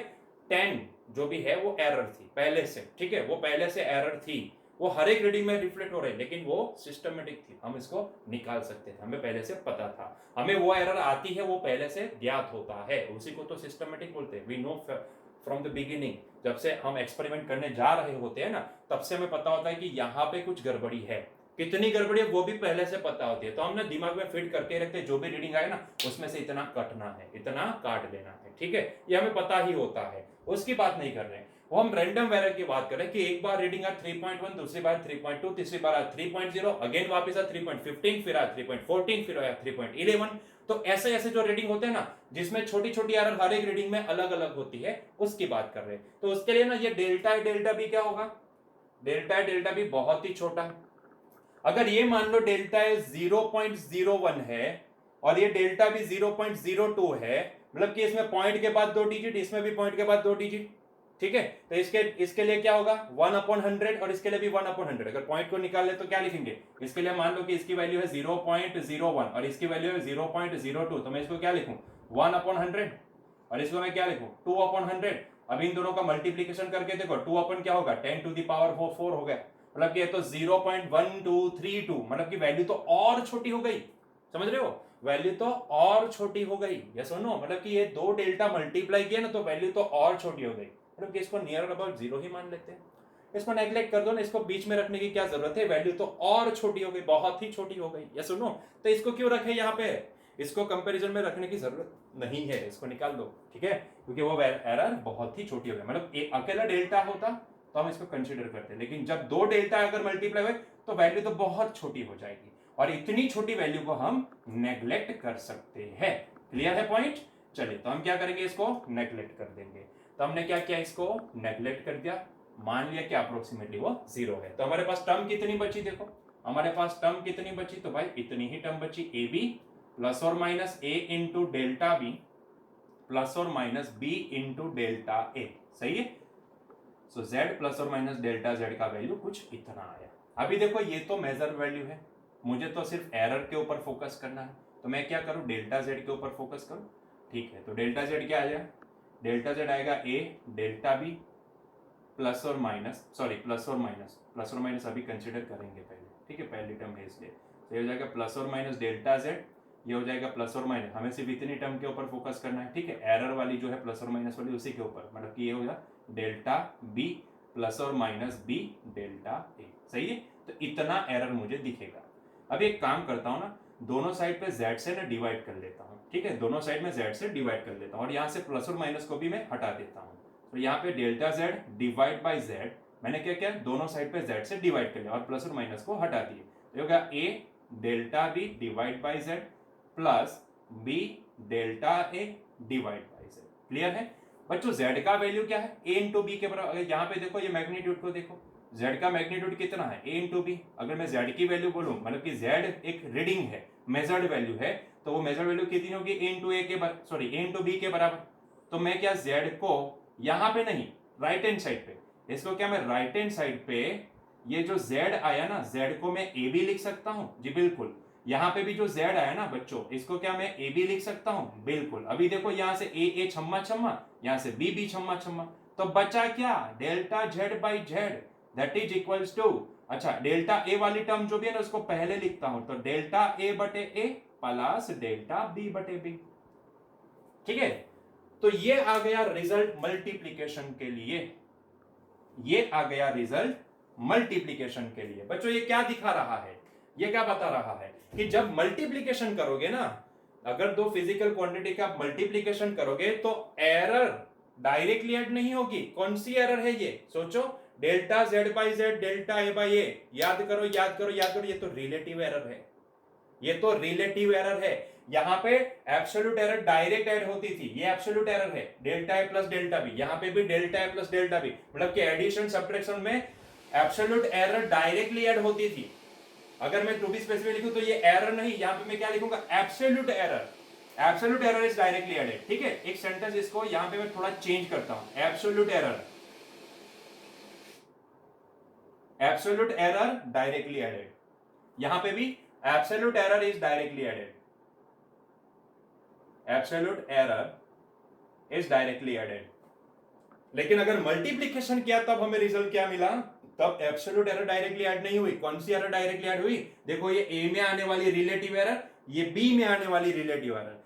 10 जो भी है वो एरर थी पहले से, ठीक है। वो पहले से एरर थी, वो हर एक रीडिंग में रिफ्लेक्ट हो रही है, लेकिन वो सिस्टमेटिक थी, हम इसको निकाल सकते थे, हमें पहले से पता था, हमें वो एरर आती है वो पहले से ज्ञात होता है, उसी को तो सिस्टमेटिक बोलते हैं। We know from the beginning, जब से हम एक्सपेरिमेंट करने जा रहे होते हैं ना, तब से हमें पता होता है कि यहाँ पे कुछ गड़बड़ी है। कितनी गड़बड़ी है वो भी पहले से पता होती है, तो हम ना दिमाग में फिट करके रखते हैं, जो भी रीडिंग आए ना उसमें से इतना कटना है, इतना काट लेना है, ठीक है। ये हमें पता ही होता है, उसकी बात नहीं कर रहे हैं। वो हम रैंडम एरर की बात करें कि एक बार रीडिंग आ 3.1, दूसरी बार 3.2, तीसरी बार आ 3.0, अगेन वापस आ 3.15, फिर आ 3.14, फिर आया 3.11। तो ऐसे ऐसे जो रीडिंग होते हैं ना, जिसमें छोटी छोटी एरर हर एक रीडिंग में अलग अलग होती है, उसकी बात कर रहे हैं। तो उसके लिए ना ये डेल्टा बी क्या होगा? डेल्टा बी बहुत ही छोटा। अगर ये मान लो डेल्टा 0.01 है और ये डेल्टा भी 0.02 है, मतलब कि इसमें पॉइंट के बाद 2 डिजिट, इसमें भी पॉइंट के बाद 2 डिजिट, ठीक है। तो इसके लिए क्या होगा? 1/100, और इसके लिए भी 1/100। अगर पॉइंट को निकाल ले तो क्या लिखेंगे? इसके लिए मान लो कि इसकी वैल्यू है 0.01 और इसकी वैल्यू है 0.02, तो मैं इसको क्या लिखूं? 1/100, और इसको मैं क्या लिखूं? 2/100। अब इन दोनों का मल्टीप्लीकेशन करके देखो, 2 अपन क्या होगा? 10⁴ हो गया, मतलब कि ये तो 0.1232, मतलब कि वैल्यू तो और छोटी हो गई, समझ रहे हो? वैल्यू तो और छोटी हो गई, या सुनो, मतलब कि ये 2 डेल्टा मल्टीप्लाई किया ना तो वैल्यू तो और छोटी हो गई, मतलब कि इसको नियर अबाउट 0 ही मान लेते हैं। इसको नेग्लेक्ट कर दो ना, इसको बीच में रखने की क्या जरूरत है? वैल्यू तो और छोटी हो गई, बहुत ही छोटी हो गई, या सुनो। तो इसको क्यों रखे यहाँ पे? इसको कंपैरिजन में रखने की जरूरत नहीं है, इसको निकाल दो, ठीक है, क्योंकि वो एरर बहुत ही छोटी हो गई। मतलब एक अकेला डेल्टा होता तो हम इसको कंसिडर करते, लेकिन जब 2 डेल्टा अगर मल्टीप्लाई हुए तो वैल्यू तो बहुत छोटी हो जाएगी, और इतनी छोटी वैल्यू को हम नेग्लेक्ट कर सकते हैं। क्लियर है पॉइंट? चलिए, तो हम क्या करेंगे? इसको नेग्लेक्ट कर देंगे। तो हमने क्या किया? इसको नेग्लेक्ट कर दिया, मान लिया कि अप्रोक्सीमेटली वो 0 है। तो हमारे पास टर्म कितनी बची? देखो हमारे पास टर्म कितनी बची, तो भाई इतनी ही टर्म बची, ए बी प्लस और माइनस ए इंटू डेल्टा बी प्लस और minus B into delta A, सही है। सो z प्लस और माइनस डेल्टा z का वैल्यू कुछ इतना आया। अभी देखो ये तो मेजर वैल्यू है, मुझे तो सिर्फ एरर के ऊपर फोकस करना है, तो मैं क्या करूं? डेल्टा z के ऊपर फोकस करूं, ठीक है। तो डेल्टा z क्या आ जाएगा? डेल्टा z आएगा a डेल्टा b प्लस और माइनस, सॉरी प्लस और माइनस अभी कंसिडर करेंगे पहले, ठीक है, पहली टर्म है इसलिए। तो ये हो जाएगा प्लस और माइनस डेल्टा z, ये हो जाएगा प्लस और माइनस, हमें सिर्फ इतनी टर्म के ऊपर फोकस करना है, ठीक है। एरर वाली जो है प्लस और माइनस वाली उसी के ऊपर, मतलब कि ये हो जाएगा डेल्टा बी प्लस और माइनस बी डेल्टा ए, सही है। तो इतना एरर मुझे दिखेगा। अब एक काम करता हूं ना, दोनों साइड पे z से ना डिवाइड कर लेता हूं, ठीक है, दोनों साइड में z से डिवाइड कर लेता हूं, और यहाँ से प्लस और माइनस को भी मैं हटा देता हूं। तो यहाँ पे delta z divide by z, मैंने क्या किया? दोनों साइड पे z से डिवाइड कर लिया और प्लस और माइनस को हटा दिए, तो होगा a delta b divide by z plus b delta a divide by z। Clear है बच्चों? z का वैल्यू क्या है? a इंटू बी के बराबर। अगर यहाँ पे देखो, ये मैग्नीट्यूड को देखो, z का मैग्नीट्यूड कितना है? a into B. अगर मैं z की वैल्यू बोलूं, मतलब कि z एक रीडिंग है, मेजर्ड वैल्यू है, तो वो मेजर्ड वैल्यू कितनी होगी? a इंटू a के बराबर, सॉरी a इंटू b के बराबर। तो मैं क्या z को यहाँ पे नहीं, राइट हैंड साइड पे, इसको क्या मैं राइट हैंड साइड पे ये जो z आया ना, z को मैं a भी लिख सकता हूं, जी बिल्कुल। यहाँ पे भी जो z आया ना बच्चों, इसको क्या मैं a भी लिख सकता हूं? बिल्कुल। अभी देखो यहाँ से a छम्मा छम्मा, यहाँ से b छम्मा छम्मा, तो बचा क्या? Delta z by Z, that is equals to, अच्छा डेल्टा a वाली टर्म जो भी है ना उसको पहले लिखता हूं, तो डेल्टा a बटे a प्लस डेल्टा b बटे b, ठीक है। तो ये आ गया रिजल्ट मल्टीप्लीकेशन के लिए, ये आ गया रिजल्ट मल्टीप्लीकेशन के लिए। बच्चों ये क्या दिखा रहा है? ये क्या बता रहा है कि जब मल्टीप्लीकेशन करोगे ना, अगर दो फिजिकल क्वांटिटी का मल्टीप्लीकेशन करोगे तो एरर डायरेक्टली ऐड नहीं होगी। कौन सी एरर है ये? सोचो, delta z by Z delta a by a, याद करो याद करो याद करो, ये तो रिलेटिव एरर है, ये तो रिलेटिव एरर है। यहां पे एब्सोल्यूट एरर डायरेक्ट ऐड होती थी, ये एब्सोल्यूट एरर है, delta A plus delta B, यहां पे भी delta A plus delta B, मतलब कि एडिशन सब्ट्रैक्शन में एब्सोल्यूट एरर डायरेक्टली ऐड होती थी। अगर मैं टू बी स्पेसिफिक लिखूं तो ये एरर नहीं, यहां पे मैं क्या लिखूंगा, absolute error, absolute error is directly added. ठीक है, एक सेंटेंस इसको यहां पे मैं थोड़ा चेंज करता हूं, absolute error, absolute error directly added, यहां पे भी absolute error is directly added, absolute error is directly added. लेकिन अगर मल्टीप्लिकेशन किया तब हमें रिजल्ट क्या मिला, तब एब्सोल्यूट एरर डायरेक्टली ऐड नहीं हुई। कौन सी एरर डायरेक्टली ऐड हुई, देखो ये ए में आने वाली रिलेटिव एरर, ये बी में आने वाली relative error,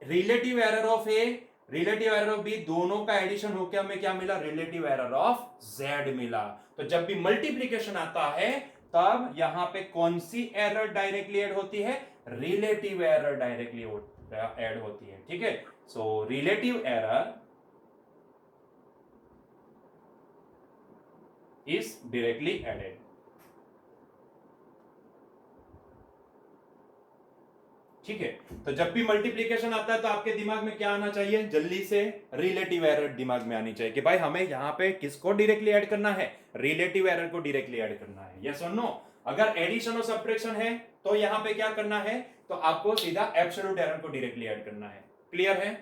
relative error of A, relative error of B, दोनों का एडिशन होकर हमें क्या मिला, रिलेटिव एरर ऑफ जेड मिला। तो जब भी मल्टीप्लिकेशन आता है तब यहां पे कौन सी एरर डायरेक्टली ऐड होती है, रिलेटिव एरर डायरेक्टली ऐड होती है। ठीक है, so relative error is directly added। ठीक है, तो जब भी मल्टीप्लिकेशन आता है तो आपके दिमाग में क्या आना चाहिए, जल्दी से रिलेटिव एरर दिमाग में आनी चाहिए कि भाई हमें यहां पे किसको डायरेक्टली ऐड करना है, रिलेटिव एरर को डायरेक्टली ऐड करना है, यस और नो। अगर एडिशन और सब्ट्रैक्शन है तो यहां पे क्या करना है, तो आपको सीधा एब्सोल्यूट एरर को डायरेक्टली ऐड करना है। क्लियर है,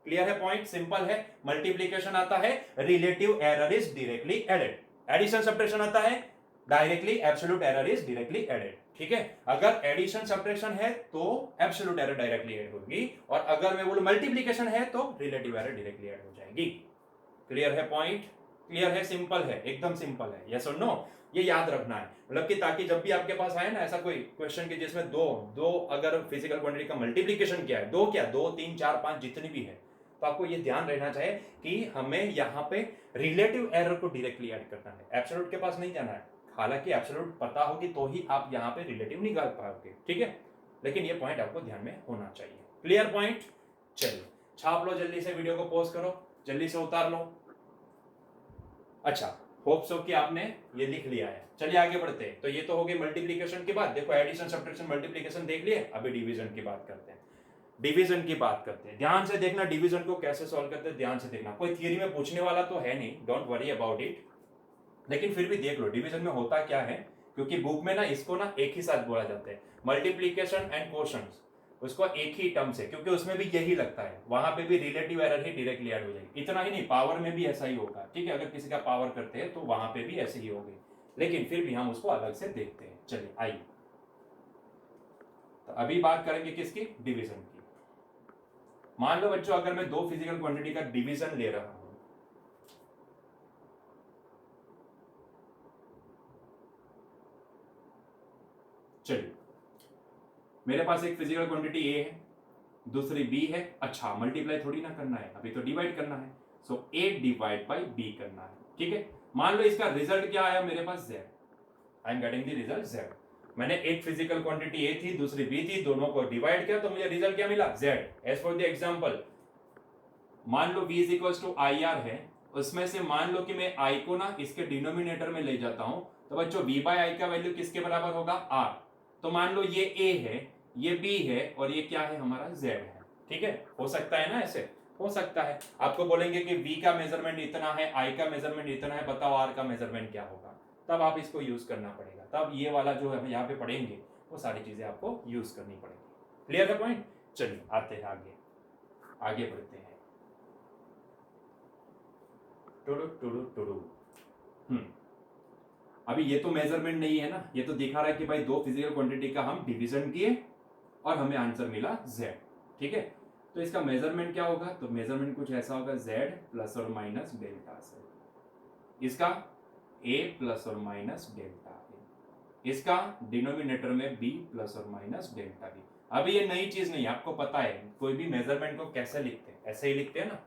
क्लियर है, पॉइंट सिंपल है। मल्टीप्लिकेशन आता है, relative error is directly added, addition subtraction आता है, directly absolute error is directly added. ठीक है, अगर एडिशन सब्ट्रैक्शन है तो एब्सोल्यूट एरर डायरेक्टली ऐड होगी, और अगर मैं बोलूं मल्टीप्लिकेशन है तो रिलेटिव एरर डायरेक्टली ऐड हो जाएगी। क्लियर है पॉइंट, क्लियर है, सिंपल है, एकदम सिंपल है, यस और नो। ये याद रखना है, मतलब कि ताकि जब भी आपके पास आए ना ऐसा कोई क्वेश्चन कि जिसमें दो दो अगर फिजिकल क्वांटिटी का मल्टीप्लिकेशन किया है, दो क्या, 2 3 4 5 जितनी भी है, तो आपको ये ध्यान रहना चाहिए कि हमें यहाँ पे रिलेटिव एरर को डायरेक्टली ऐड करना है, एब्सोल्यूट के पास नहीं जाना है। हालांकि एब्सोल्यूट पता होगी तो ही आप यहाँ पे रिलेटिव निकाल पाओगे। ठीक है, लेकिन ये पॉइंट आपको ध्यान में होना चाहिए। क्लियर पॉइंट, चलिए छाप लो, जल्दी से वीडियो को पॉज करो, जल्दी से उतार लो। अच्छा, होप सो कि आपने ये लिख लिया है। चलिए आगे बढ़ते हैं। तो ये तो हो गई मल्टीप्लिकेशन की बात, देखो एडिशन सब्ट्रैक्शन मल्टीप्लिकेशन देख लिए, अभी डिवीजन की बात करते हैं, डिवीजन की बात करते हैं। ध्यान से देखना डिवीजन को कैसे सॉल्व करते हैं, ध्यान से देखना, कोई थियरी में पूछने वाला तो है नहीं, डोंट वरी अबाउट इट, लेकिन फिर भी देख लो डिवीजन में होता क्या है, क्योंकि बुक में ना इसको ना एक ही साथ बोला जाता है, मल्टीप्लिकेशन एंड क्वोशंट्स, उसको एक ही टर्म से, क्योंकि उसमें भी यही लगता है, वहां पे भी रिलेटिव एरर ही डायरेक्टली ऐड हो जाएगी। इतना ही नहीं, पावर में भी ऐसा ही होगा। ठीक है, अगर किसी का पावर करते हैं तो वहां पे भी ऐसे ही होगी, लेकिन फिर भी हम उसको अलग से देखते हैं। चलिए आइए, तो अभी बात करेंगे किसकी, डिवीजन की। मान लो बच्चों, अगर मैं दो फिजिकल क्वांटिटी का डिवीजन ले रहा हूं, चलिए मेरे पास एक फिजिकल क्वांटिटी ए है, दूसरी बी है। अच्छा, मल्टीप्लाई थोड़ी ना करना है, अभी तो डिवाइड करना है, सो ए डिवाइड बाई बी करना है। ठीक है, मान लो इसका रिजल्ट क्या आया मेरे पास, Z, I am getting the result Z. मैंने एक फिजिकल क्वांटिटी ए थी, दूसरी बी थी, दोनों को डिवाइड किया तो मुझे रिजल्ट क्या मिला, Z. As for the example, मान लो v is equal to I R है, उसमें से मान लो कि मैं i को ना इसके डिनोमिनेटर में ले जाता हूं, तो बच्चों v बाई आई का वैल्यू किसके बराबर होगा, r। तो मान लो ये a है, ये b है, और ये क्या है हमारा z है। ठीक है, हो सकता है ना, ऐसे हो सकता है। आपको बोलेंगे कि v का मेजरमेंट इतना है, i का मेजरमेंट इतना है, बताओ r का मेजरमेंट क्या होगा, तब आप इसको यूज करना पड़ेगा, तब ये वाला जो है यहाँ पे पढ़ेंगे वो सारी चीजें आपको यूज करनी पड़ेगी। क्लियर है पॉइंट, चलिए आते हैं आगे, आगे बढ़ते हैं। टुडू टुडू टुडू, अभी ये तो मेजरमेंट नहीं है ना, ये तो दिखा रहा है कि भाई दो फिजिकल क्वांटिटी का हम डिवीजन किए और हमें आंसर मिला z। ठीक है, तो इसका मेजरमेंट क्या होगा, तो मेजरमेंट कुछ ऐसा होगा, z प्लस और माइनस डेल्टा से, इसका a प्लस और माइनस डेल्टा है, इसका डिनोमिनेटर में b प्लस और माइनस डेल्टा भी। अभी ये नई चीज नहीं, आपको पता है कोई भी मेजरमेंट को कैसे लिखते हैं, ऐसे ही लिखते हैं ना।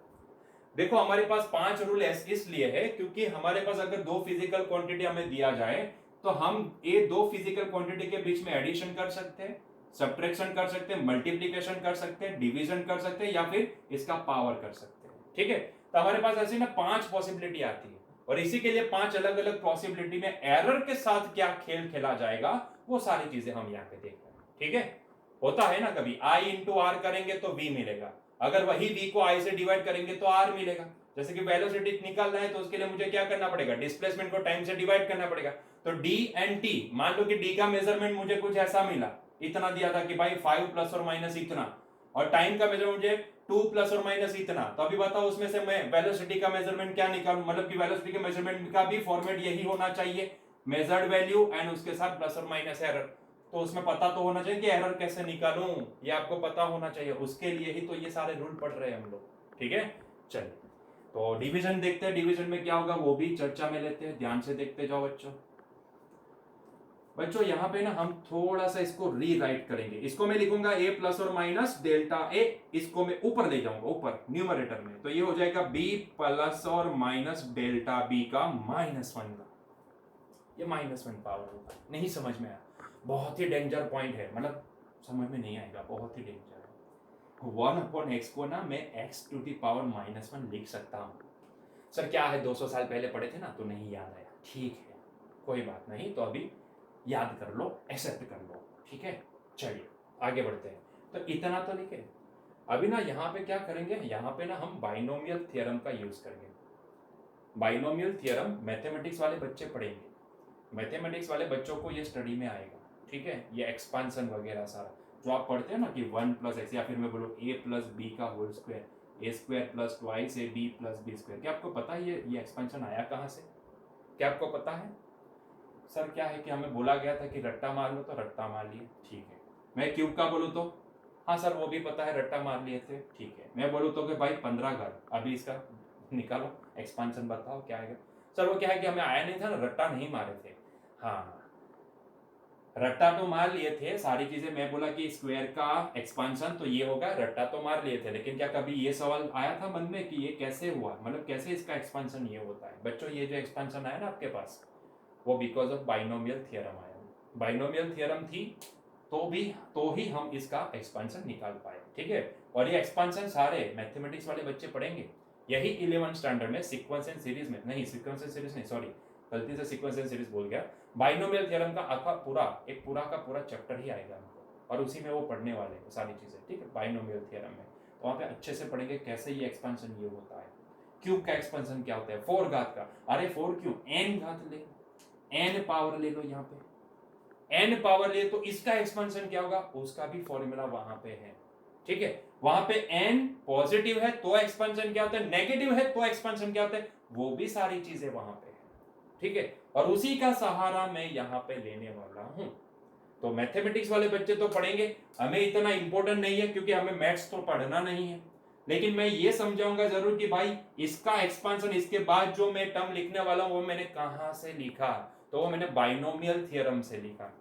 देखो हमारे पास 5 रूल इसलिए है क्योंकि हमारे पास अगर दो फिजिकल क्वांटिटी हमें दिया जाए तो हम ये दो फिजिकल क्वांटिटी के बीच में एडिशन कर सकते हैं, सब्ट्रैक्शन कर सकते हैं, मल्टीप्लिकेशन कर सकते हैं, डिवीजन कर सकते हैं, या फिर इसका पावर कर सकते हैं। ठीक है, तो हमारे पास ऐसे ना 5 पॉसिबिलिटी आती है, और इसी के लिए 5 अलग अलग पॉसिबिलिटी में एरर के साथ क्या खेल खेला जाएगा वो सारी चीजें हम यहाँ पे देख रहे हैं। ठीक है, होता है ना कभी i इंटू आर करेंगे तो v मिलेगा, अगर वही v को i से डिवाइड करेंगे तो r मिलेगा। जैसे कि वेलोसिटी निकालना है तो उसके लिए मुझे क्या करना पड़ेगा, डिस्प्लेसमेंट को टाइम से डिवाइड करना पड़ेगा। तो d एंड t, मान लो कि d का मेजरमेंट मुझे कुछ ऐसा मिला, इतना दिया था कि भाई 5 प्लस और माइनस इतना, और टाइम का मेजरमेंट मुझे 2 प्लस और माइनस इतना, तो अभी बताओ उसमें से मैं वेलोसिटी का मेजरमेंट क्या निकालूं, मतलब कि वेलोसिटी के मेजरमेंट का भी फॉर्मेट यही होना चाहिए, मेजर्ड वैल्यू एंड उसके साथ प्लस और माइनस एरर। तो उसमें पता तो होना चाहिए कि एरर कैसे निकालूं, ये आपको पता होना चाहिए, उसके लिए ही तो ये सारे रूल पढ़ रहे हैं हम लोग। ठीक है, चलिए तो डिवीजन देखते हैं, डिवीजन में क्या होगा वो भी चर्चा में लेते हैं, ध्यान से देखते जाओ बच्चों। बच्चों यहाँ पे ना हम थोड़ा सा इसको रीराइट करेंगे, इसको मैं लिखूंगा a प्लस और माइनस डेल्टा a, इसको मैं ऊपर ले जाऊंगा ऊपर न्यूमरेटर में, तो ये हो जाएगा b प्लस और माइनस डेल्टा b का -1 का, ये -1 पावर होगा। नहीं समझ में आया, बहुत ही डेंजर पॉइंट है, मतलब समझ में नहीं आएगा, बहुत ही डेंजर है। 1/x को ना मैं x टू दी पावर -1 लिख सकता हूँ। सर क्या है 200 साल पहले पढ़े थे ना तो नहीं याद आया, ठीक है कोई बात नहीं, तो अभी याद कर लो, एक्सेप्ट कर लो। ठीक है, चलिए आगे बढ़ते हैं। तो इतना तो लिखे, अभी ना यहाँ पे क्या करेंगे, यहाँ पे ना हम बाइनोमियल थ्योरम का यूज करेंगे। बाइनोमियल थ्योरम मैथमेटिक्स वाले बच्चे पढ़ेंगे, मैथमेटिक्स वाले बच्चों को ये स्टडी में आएगा। ठीक है, ये एक्सपांसन वगैरह सारा जो आप पढ़ते हैं ना कि 1 प्लस एक्स, या फिर मैं बोलूँ a प्लस बी का whole square, A square plus twice A B plus B square, क्या आपको पता है ये एक्सपांशन आया कहाँ से, क्या आपको पता है? सर क्या है कि हमें बोला गया था कि रट्टा मार लो, तो रट्टा मार लिए, ठीक है। मैं क्यूब का बोलूँ तो हाँ सर वो भी पता है, रट्टा मार लिए थे, ठीक है। मैं बोलूँ तो कि भाई 15 घर, अभी इसका निकालो एक्सपांशन बताओ क्या आएगा। सर वो क्या है कि हमें आया नहीं था ना, रट्टा नहीं मारे थे। हाँ रट्टा तो मार लिए थे सारी चीजें, मैं बोला कि स्क्वायर का एक्सपांशन तो ये होगा, रट्टा तो मार लिए थे, लेकिन क्या कभी ये सवाल आया था मन में कि ये कैसे हुआ, मतलब कैसे इसका एक्सपांशन ये होता है? बच्चों ये जो एक्सपांशन आया ना आपके पास वो बिकॉज ऑफ बाइनोमियल थ्योरम आया, बाइनोमियल थ्योरम थी तो ही हम इसका एक्सपांशन निकाल पाए। ठीक है, और ये एक्सपांशन सारे मैथमेटिक्स वाले बच्चे पढ़ेंगे, यही 11th स्टैंडर्ड में सीक्वेंस एंड सीरीज में, नहीं सीक्वेंस एंड सीरीज नहीं, सॉरी गलती से सीक्वेंस एंड सीरीज बोल गया, बाइनोमियल थ्योरम का आखा पूरा एक पूरा का पूरा चैप्टर ही आएगा हमको, और उसी में वो पढ़ने वाले हैं सारी चीजें। ठीक है, बाइनोमियल थ्योरम में तो वहाँ पे अच्छे से पढ़ेंगे कैसे ये एक्सपांशन ये होता है, क्यूब का एक्सपांशन क्या होता है, 4 घात का, अरे 4 क्यों, n घात ले, n पावर ले लो, यहाँ पे n पावर ले तो इसका एक्सपेंशन क्या होगा, उसका भी फॉर्मूला वहां पे है। ठीक है, वहां पे n पॉजिटिव है तो एक्सपेंशन क्या होता है, नेगेटिव है तो एक्सपेंशन क्या होता है, वो भी सारी चीजें वहां पे है। ठीक है, और उसी का सहारा मैं यहाँ पे लेने वाला हूं। तो मैथमेटिक्स वाले बच्चे तो पढ़ेंगे, हमें इतना इंपॉर्टेंट नहीं है क्योंकि हमें मैथ्स तो पढ़ना नहीं है, लेकिन मैं ये समझाऊंगा जरूर कि भाई इसका एक्सपेंशन, इसके बाद जो मैं टर्म लिखने वाला हूं वो मैंने कहां से लिखा, तो वो मैंने बाइनोमियल थ्योरम से लिखा,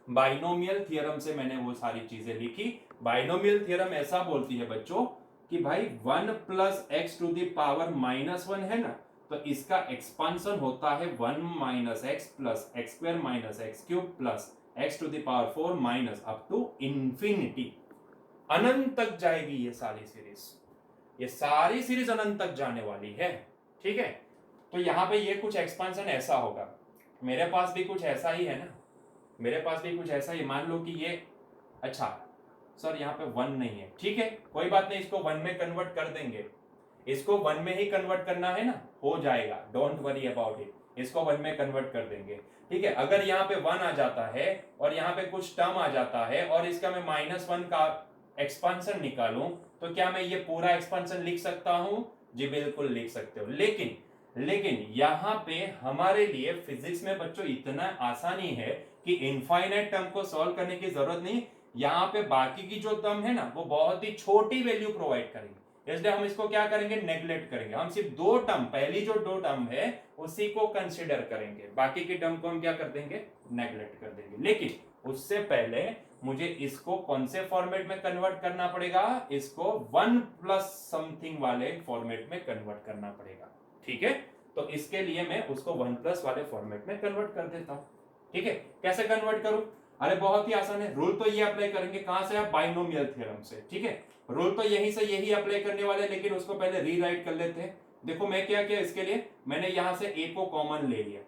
बाइनोमियल थ्योरम से मैंने वो सारी चीजें लिखी। बाइनोमियल थ्योरम ऐसा बोलती है बच्चों कि भाई 1 plus x to the power -1 है ना, तो इसका एक्सपांशन होता है 1 minus x plus x square minus x cube plus x to the power 4 minus up to infinity, अनंत तक जाएगी ये सारी सीरीज, ये सारी सीरीज अनंत तक जाने वाली है। ठीक है, तो यहाँ पे ये कुछ एक्सपांशन ऐसा होगा, मेरे पास भी कुछ ऐसा ही है ना, मेरे पास भी कुछ ऐसा ही, मान लो कि ये, अच्छा सर यहाँ पे 1 नहीं है, ठीक है कोई बात नहीं, इसको 1 में कन्वर्ट कर देंगे, इसको 1 में ही कन्वर्ट करना है ना, हो जाएगा, डोंट वरी अबाउट इट, इसको 1 में कन्वर्ट कर देंगे। ठीक है, अगर यहाँ पे 1 आ जाता है और यहाँ पे कुछ टर्म आ जाता है और इसका मैं -1 का एक्सपांशन निकालूं, तो क्या मैं ये पूरा एक्सपांशन लिख सकता हूं? जी बिल्कुल लिख सकते हो, लेकिन यहाँ पे हमारे लिए फिजिक्स में बच्चों इतना आसानी है कि इनफाइनाइट टर्म को सॉल्व करने की जरूरत नहीं, यहाँ पे बाकी की जो टर्म है ना वो बहुत ही छोटी वैल्यू प्रोवाइड करेंगे, इसलिए हम इसको क्या करेंगे, नेग्लेक्ट करेंगे, हम सिर्फ 2 टर्म, पहली जो 2 टर्म है उसी को कंसिडर करेंगे, बाकी की टर्म को हम क्या कर देंगे, नेग्लेक्ट कर देंगे। लेकिन उससे पहले मुझे इसको कौन से फॉर्मेट में कन्वर्ट करना पड़ेगा, इसको 1 प्लस समथिंग वाले फॉर्मेट में कन्वर्ट करना पड़ेगा। ठीक है, तो इसके लिए मैं उसको 1 प्लस वाले फॉर्मेट में कन्वर्ट कर देता हूं। ठीक है, कैसे कन्वर्ट करूं, अरे बहुत ही आसान है, रूल तो ये अप्लाई करेंगे कहां से, आप बाइनोमियल थ्योरम से। ठीक है, रूल तो यहीं से यही अप्लाई करने वाले, लेकिन उसको पहले रीराइट कर लेते हैं। देखो मैं क्या किया इसके लिए, मैंने यहां से a को कॉमन ले लिया,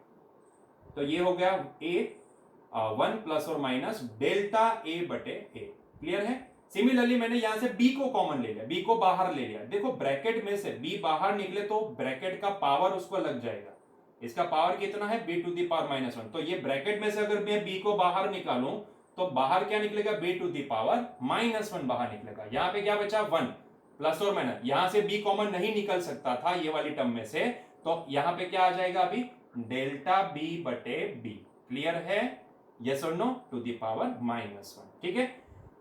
तो ये हो गया a 1 प्लस और माइनस डेल्टा a बटे a। क्लियर है। सिमिलरली मैंने यहां से b को कॉमन ले लिया, b को बाहर ले लिया। देखो ब्रैकेट में से b बाहर निकले तो ब्रैकेट का पावर उसको लग जाएगा। इसका पावर कितना है, b to the power minus 1। तो ये ब्रैकेट में से अगर मैं b को बाहर निकालूं तो बाहर क्या निकलेगा, b to the power minus 1 बाहर निकलेगा। यहां पे क्या बचा 1 प्लस और माइनस, यहां से b कॉमन नहीं निकल सकता था ये वाली टर्म में से, तो यहां पे क्या आ जाएगा अभी डेल्टा b बटे b। क्लियर है, यस और no, to the power minus 1। ठीक है,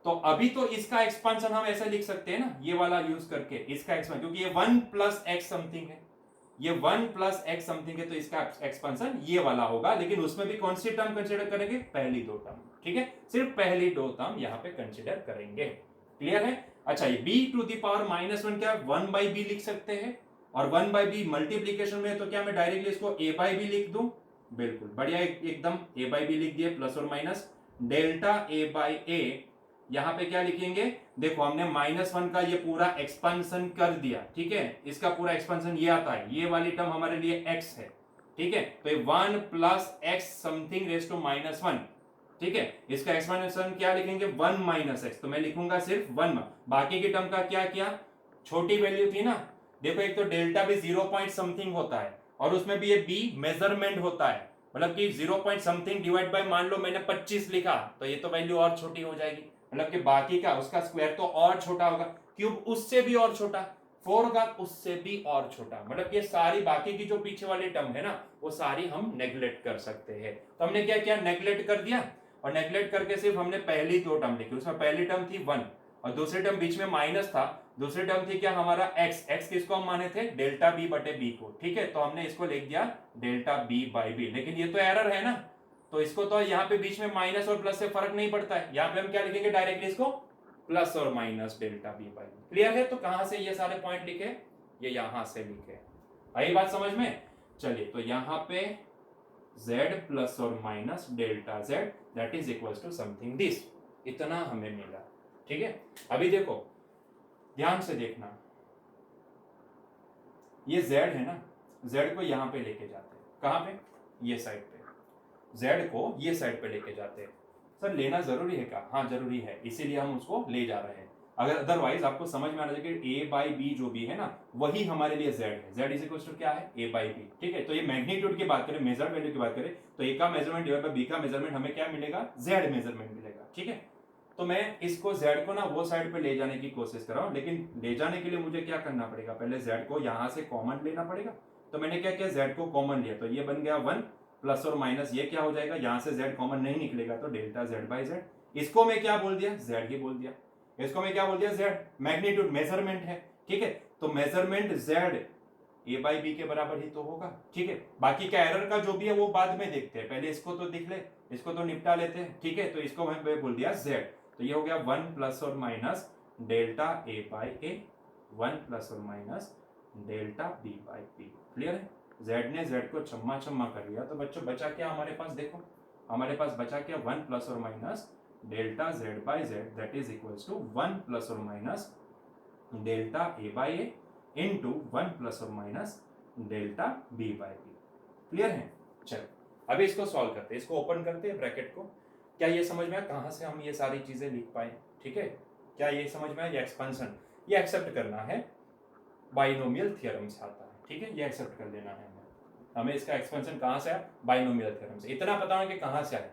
तो अभी तो इसका एक्सपांशन हम ऐसे लिख सकते हैं ना, ये वाला यूज करके इसका एक्सपांशन, क्योंकि ये 1 प्लस एक्स समथिंग है, ये 1 प्लस एक्स समथिंग है, तो इसका एक्सपांशन ये वाला होगा। लेकिन उसमें भी कौन सी टर्म कंसीडर करेंगे, पहली दो टर्म। ठीक है, सिर्फ पहली दो टर्म यहां पे कंसीडर करेंगे। क्लियर है। अच्छा, ये b to the power minus 1 क्या 1 बाई बी लिख सकते हैं, और 1 बाई बी मल्टीप्लीकेशन में तो क्या मैं डायरेक्टली इसको a बाई बी लिख दूं, बिल्कुल बढ़िया, एकदम a बाई बी लिख दिए, प्लस और minus delta a by a। यहां पे क्या लिखेंगे, देखो हमने माइनस 1 का ये पूरा एक्सपांशन कर दिया। ठीक है, इसका पूरा एक्सपांशन ये आता है, ये वाली टर्म हमारे लिए x है। ठीक है, तो ये 1 plus X something raise to minus 1। ठीक है, इसका एक्सपांशन क्या लिखेंगे 1 माइनस एक्स, तो मैं लिखूंगा सिर्फ 1। बाकी की टर्म का क्या किया, छोटी वैल्यू थी ना, देखो एक तो डेल्टा भी 0 पॉइंट समथिंग होता है, और उसमें भी ये b मेजरमेंट होता है, मतलब कि 0 पॉइंट समथिंग डिवाइड बाय, मान लो मैंने 25 लिखा, तो ये तो वैल्यू और छोटी हो जाएगी, मतलब कि बाकी का उसका स्क्वायर तो और छोटा होगा, क्यूब उससे भी और छोटा, 4 का उससे भी और छोटा, मतलब ये सारी बाकी की जो पीछे वाली टर्म है ना, वो सारी हम नेग्लेक्ट कर सकते हैं। तो हमने क्या किया, नेग्लेक्ट कर दिया, और नेग्लेक्ट करके सिर्फ हमने पहली दो टर्म लिखी। उसमें पहली टर्म थी 1, और दूसरी टर्म बीच में माइनस था, दूसरी टर्म थी क्या हमारा x, x किसको हम माने थे, डेल्टा b बटे b को। ठीक है, तो हमने इसको लिख दिया डेल्टा b बाई b, लेकिन ये तो एरर है ना, तो इसको तो यहाँ पे बीच में माइनस और प्लस से फर्क नहीं पड़ता है, यहाँ पे हम क्या लिखेंगे डायरेक्टली इसको प्लस और minus delta b by b। Clear है। तो कहां से ये सारे पॉइंट लिखे, ये यहां से लिखे, आई बात समझ में। चलिए, तो यहां पे z प्लस और minus delta z that is equal to something this, इतना हमें मिला। ठीक है, अभी देखो ध्यान से देखना, ये z है ना, z को यहां पे लेके जाते हैं, कहां पे, ये साइड पे, z को ये साइड पे लेके जाते हैं। सर लेना जरूरी है क्या, हाँ जरूरी है, इसीलिए हम उसको ले जा रहे हैं। अगर अदरवाइज आपको समझ में आना चाहिए कि a बाई बी जो भी है ना, वही हमारे लिए z है, z इज इक्वल टू क्या है, a बाई बी। ठीक है, तो ये मैग्नीट्यूड की बात करें, मेजर वैल्यू की बात करें, तो a का मेजरमेंट डिवाइड बाय b का मेजरमेंट हमें क्या मिलेगा, z मेजरमेंट मिलेगा। ठीक है, तो मैं इसको z को ना वो साइड पे ले जाने की कोशिश कर रहा हूँ, लेकिन ले जाने के लिए मुझे क्या करना पड़ेगा, पहले z को यहाँ से कॉमन लेना पड़ेगा। तो मैंने क्या किया, z को कॉमन लिया, तो ये बन गया 1 प्लस और माइनस, ये क्या हो जाएगा, यहाँ से z कॉमन नहीं निकलेगा, तो डेल्टा z बाई z। इसको मैं क्या बोल दिया, z ही बोल दिया, इसको मैं क्या बोल दिया, z मैग्नीट्यूड मेजरमेंट है। ठीक है, तो measurement z a by B के बराबर ही तो होगा। ठीक है, बाकी का एरर का जो भी है वो बाद में देखते हैं, पहले इसको तो दिख ले, इसको तो निपटा लेते हैं। ठीक है, तो इसको मैं बोल दिया z, तो ये हो गया 1 प्लस और minus delta a by a, 1 plus और minus delta b by b। Clear है, z ने z को छम्मा छम्मा कर लिया, तो बच्चों बचा क्या हमारे पास, देखो हमारे पास बचा क्या, 1 प्लस और minus delta z by z that is equals to 1 plus और minus delta a by a into 1 plus और minus delta b by b। Clear है। चलो अभी इसको सॉल्व करते हैं, इसको ओपन करते हैं ब्रैकेट को। क्या ये समझ में आया कहां से हम ये सारी चीजें लिख पाए। ठीक है, क्या ये समझ में आया, ये एक्सपेंशन ये एक्सेप्ट करना है, बाइनोमियल थ्योरम से आता है। ठीक है, ये एक्सेप्ट कर लेना है हमें इसका एक्सपेंशन कहां से आया, बाइनोमियल थ्योरम से। इतना पता होना कि कहां से आया,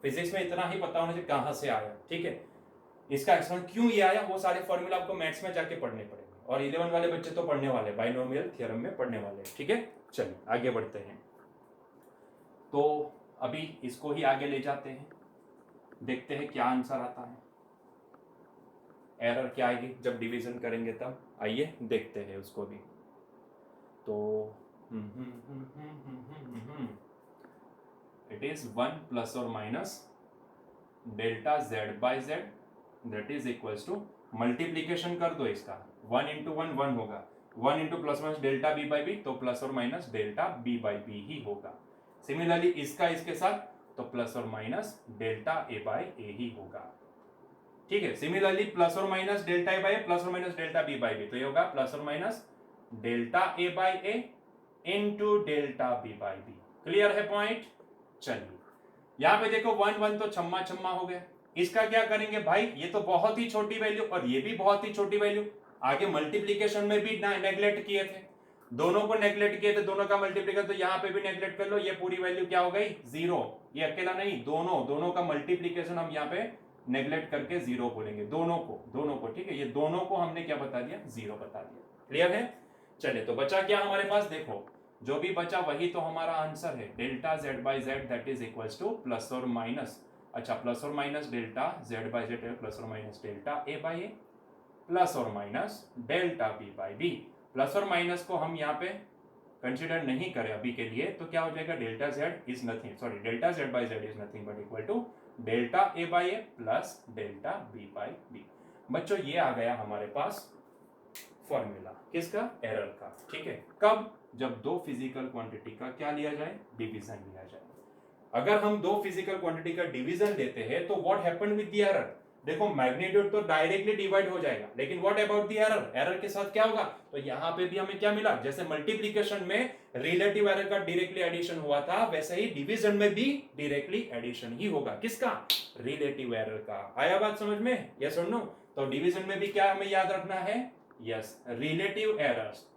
फिजिक्स में इतना ही पता होना चाहिए कहां से आया। ठीक है, इसका एक्सपेंशन क्यों ये आया, वो सारे फॉर्मूला आपको मैथ्स में जाके पढ़ने पड़ेंगे, और 11 वाले बच्चे तो पढ़ने वाले, बाइनोमियल थ्योरम में पढ़ने वाले। ठीक है, चलिए आगे बढ़ते हैं। तो अभी इसको ही आगे ले जाते हैं, देखते हैं क्या आंसर आता है, एरर क्या आएगी जब डिवीजन करेंगे तब। आइए देखते हैं उसको भी। तो इट इज 1 प्लस और minus delta z by z that is equals to, multiplication कर दो इसका, 1 इंटू 1 1 होगा, 1 into plus minus delta b by B, तो प्लस और minus delta b by B ही होगा। सिमिलरली इसका इसके साथ, तो प्लस और minus delta a by a ही होगा। ठीक है, सिमिलरली प्लस और minus delta a by plus और minus delta b by B, तो ये होगा प्लस और minus delta A by A into delta B by B. Clear है पॉइंट? चलिए यहां पे देखो 1 1 तो छम्मा छम्मा हो गया। इसका क्या करेंगे भाई, ये तो बहुत ही छोटी वैल्यू और ये भी बहुत ही छोटी वैल्यू। आगे मल्टीप्लीकेशन में भी नेग्लेक्ट किए थे, दोनों को नेग्लेक्ट किए थे, दोनों का मल्टीप्लीकेशन, तो यहां पे भी नेग्लेक्ट कर लो, ये पूरी वैल्यू क्या हो गई, जीरो। ये अकेला नहीं, दोनों का मल्टीप्लीकेशन हम यहाँ पे नेग्लेक्ट करके जीरो बोलेंगे, दोनों को। ठीक है, ये दोनों को हमने क्या बता दिया, जीरो बता दिया। क्लियर है? चलिए तो बचा क्या हमारे पास, देखो जो भी बचा वही तो हमारा आंसर है, delta Z by Z that is equals to plus और माइनस, अच्छा प्लस और minus delta Z by Z plus और minus delta A by A plus और minus delta B by B. Plus और माइनस को हम यहाँ पे कंसिडर नहीं करें अभी के लिए, तो क्या हो जाएगा, delta Z is nothing, sorry delta Z by Z is nothing but equal to delta A by A plus delta B by B. बच्चों ये आ गया हमारे पास फॉर्मूला किसका, एरर का। ठीक है, कब, जब दो फिजिकल क्वांटिटी का क्या लिया जाए, डिवीजन लिया जाए। अगर हम दो फिजिकल क्वांटिटी का डिवीजन लेते हैं तो what happened with the error, देखो मैग्नीट्यूड तो डायरेक्टली डिवाइड हो जाएगा, लेकिन what about the error, error के साथ क्या होगा, तो यहां पे भी हमें क्या मिला, जैसे मल्टीप्लिकेशन में रिलेटिव एरर का डायरेक्टली एडिशन हुआ था, वैसे ही डिवीजन में भी डायरेक्टली एडिशन ही होगा, किसका, रिलेटिव एरर का। आया बात समझ में, यस और नो? तो डिवीजन में भी क्या हमें याद रखना है, yes, relative errors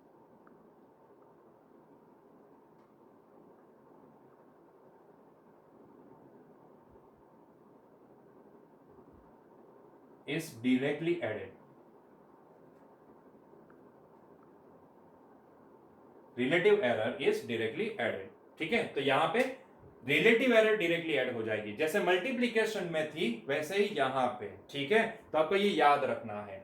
is directly added, relative error is directly added. ठीक है, तो यहां पे रिलेटिव एरर डायरेक्टली ऐड हो जाएगी, जैसे मल्टीप्लिकेशन में थी वैसे ही यहां पे। ठीक है, तो आपको ये याद रखना है,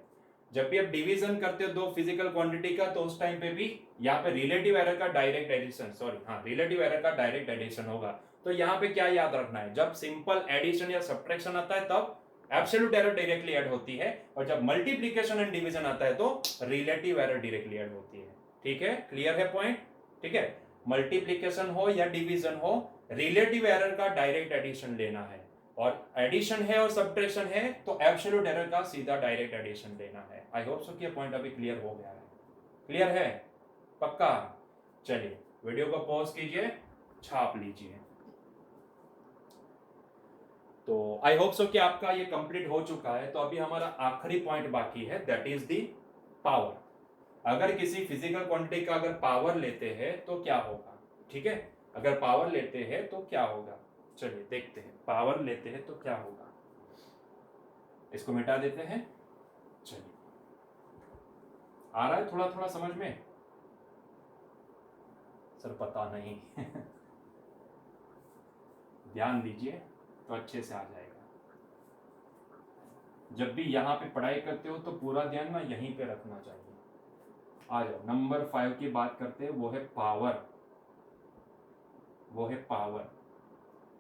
जब भी आप डिवीजन करते हो दो फिजिकल क्वांटिटी का, तो उस टाइम पे भी यहाँ पे रिलेटिव एरर का डायरेक्ट एडिशन, सॉरी हाँ, रिलेटिव एरर का डायरेक्ट एडिशन होगा। तो यहाँ पे क्या याद रखना है, जब सिंपल एडिशन या सब्ट्रैक्शन आता है तब एब्सोल्यूट एरर डायरेक्टली ऐड होती है, और जब मल्टीप्लिकेशन एंड डिवीजन आता है तो रिलेटिव एरर डायरेक्टली ऐड होती है। ठीक है, क्लियर है पॉइंट? ठीक है, मल्टीप्लिकेशन हो या डिवीजन हो, रिलेटिव एरर का डायरेक्ट एडिशन लेना है, और एडिशन है और सब्ट्रैक्शन है तो एब्सोल्यूट एरर का सीधा डायरेक्ट एडिशन लेना है। आई होप सो कि ये पॉइंट अभी क्लियर हो गया है। क्लियर है? पक्का? चलिए वीडियो को पॉज कीजिए, छाप लीजिए। तो आई होप सो कि आपका ये कंप्लीट हो चुका है। तो अभी हमारा आखिरी पॉइंट बाकी है, दैट इज द पावर। अगर किसी फिजिकल क्वांटिटी का अगर पावर लेते हैं तो क्या होगा। ठीक है, अगर पावर लेते हैं तो क्या होगा, चलिए देखते हैं, पावर लेते हैं तो क्या होगा। इसको मिटा देते हैं। चलिए, आ रहा है थोड़ा थोड़ा समझ में? सर पता नहीं ध्यान दीजिए तो अच्छे से आ जाएगा। जब भी यहाँ पे पढ़ाई करते हो तो पूरा ध्यान ना यहीं पे रखना चाहिए। आ जाओ, नंबर 5 की बात करते हैं, वो है पावर। वो है पावर।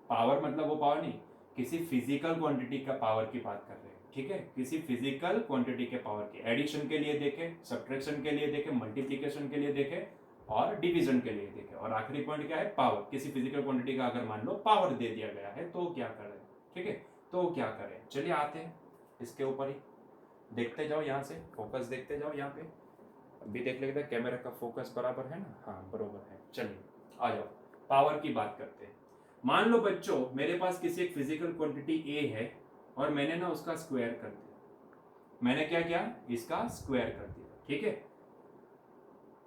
पावर मतलब वो पावर नहीं, किसी फिजिकल क्वांटिटी का पावर की बात कर रहे हैं। ठीक है, किसी फिजिकल क्वांटिटी के पावर की, एडिशन के लिए देखे, सब्ट्रैक्शन के लिए देखे, मल्टीप्लिकेशन के लिए देखे और डिवीजन के लिए देखे, और आखिरी पॉइंट क्या है, पावर। किसी फिजिकल क्वांटिटी का अगर मान लो पावर दे दिया गया है तो क्या करें। ठीक है, तो क्या करें, चलिए आते हैं इसके ऊपर ही, देखते जाओ, यहाँ से फोकस देखते जाओ। यहाँ पे अभी देख लेते हैं कैमरा का फोकस बराबर है ना, हाँ बराबर है। चलिए आ जाओ, पावर की बात करते हैं। मान लो बच्चों मेरे पास किसी एक फिजिकल क्वांटिटी ए है और मैंने ना उसका स्क्वायर कर दिया। मैंने क्या किया, इसका स्क्वायर कर दिया। ठीक है,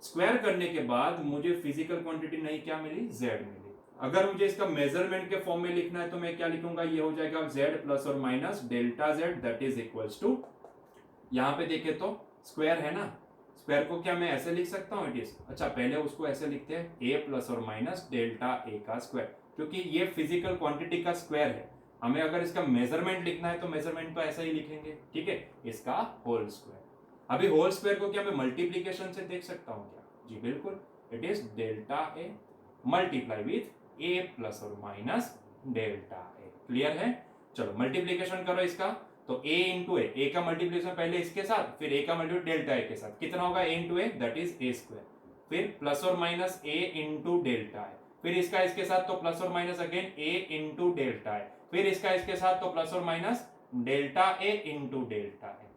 स्क्वायर करने के बाद मुझे फिजिकल क्वांटिटी नहीं क्या मिली, जेड मिली। अगर मुझे इसका मेजरमेंट के फॉर्म में लिखना है तो मैं क्या लिखूंगा, ये हो जाएगा जेड प्लस और minus delta Z that is equals to, यहाँ पे देखे तो स्क्वायर है ना, स्क्वायर को क्या मैं ऐसे लिख सकता हूँ, इट इज, अच्छा पहले उसको ऐसे लिखते हैं, ए प्लस और माइनस डेल्टा ए का स्क्वायर, क्योंकि ये फिजिकल क्वांटिटी का स्क्वायर है। हमें अगर इसका मेजरमेंट लिखना है तो मेजरमेंट तो ऐसा ही लिखेंगे। ठीक है, इसका होल स्क्वायर। अभी होल स्क्वायर को क्या मैं मल्टीप्लीकेशन से देख सकता हूँ क्या, जी बिल्कुल, it is delta A multiply with A plus और माइनस डेल्टा ए। क्लियर है? चलो मल्टीप्लीकेशन करो इसका, तो a इंटू ए का मल्टीप्लीकेशन पहले इसके साथ, फिर a का मल्टीप्लीकेशन डेल्टा ए के साथ, कितना होगा a into A that is a square, फिर प्लस और माइनस a इंटू डेल्टा है, फिर इसका इसके साथ तो प्लस और minus again a into delta है, फिर इसका इसके साथ तो प्लस और minus delta a into delta है।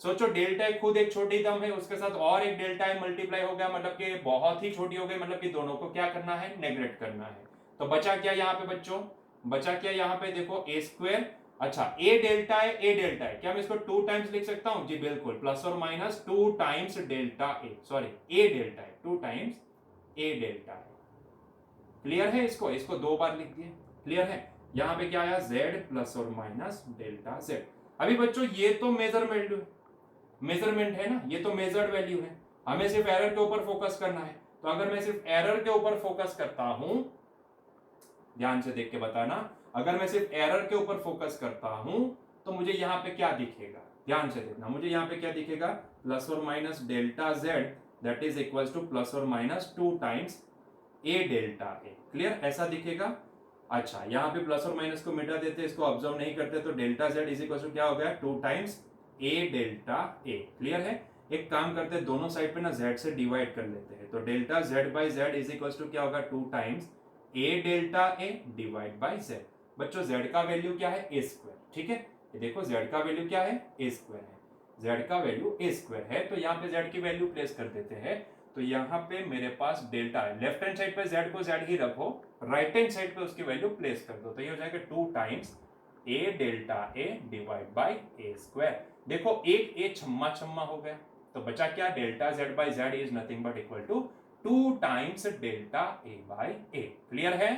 सोचो डेल्टा ए खुद एक छोटी टर्म है, उसके साथ और एक डेल्टा ए मल्टीप्लाई हो गया, मतलब कि बहुत ही छोटी हो गई, मतलब कि दोनों को क्या करना है, नेग्लेक्ट करना है। तो बचा क्या यहाँ पे बच्चों, बचा क्या यहाँ पे, देखो ए स्क्वायर, अच्छा ए डेल्टा है, क्या मैं इसको 2 टाइम्स लिख सकता हूं, जी बिल्कुल, प्लस और माइनस 2 टाइम्स डेल्टा ए, सॉरी ए डेल्टा है, 2 टाइम्स ए डेल्टा है। क्लियर है, इसको इसको 2 बार लिख दिए, क्लियर है। यहाँ पे क्या आया, z प्लस और माइनस डेल्टा z। अभी बच्चों ये तो मेजरमेंट है ना, ये तो मेजर्ड वैल्यू है, हमें सिर्फ एरर के ऊपर फोकस करना है। तो अगर मैं सिर्फ एरर के ऊपर फोकस करता हूं, ध्यान से देख के बताना, अगर मैं सिर्फ एरर के ऊपर फोकस करता हूं तो मुझे यहाँ पे क्या दिखेगा, ध्यान से देखना, मुझे यहाँ पे क्या दिखेगा, प्लस और minus delta z that is equal to plus और minus 2 times A delta A. Clear, ऐसा दिखेगा। अच्छा यहाँ पे प्लस और माइनस को मिटा देते, इसको ऑब्जर्व नहीं करते, तो delta z is equal to क्या हो गया, 2 times A delta A. Clear है, एक काम करते हैं, दोनों साइड पे ना z से डिवाइड कर लेते हैं, तो delta z by z is equal to क्या होगा, 2 times A delta A divide by z। बच्चों z का वैल्यू क्या है, ए स्क्वायर, ठीक है, ये देखो z का वैल्यू क्या है, ए स्क्वायर है, z का वैल्यू ए स्क्वायर है, तो यहाँ पे z की वैल्यू प्लेस कर देते हैं। तो यहाँ पे मेरे पास डेल्टा है, लेफ्ट हैंड साइड पे z को z ही रखो, राइट हैंड साइड पे उसकी वैल्यू प्लेस कर दो, तो ये हो जाएगा 2 times A delta A divide by A square. देखो एक ए छम्मा छम्मा हो गया, तो बचा क्या, delta z by z is nothing but equal to 2 times delta A by A. Clear है,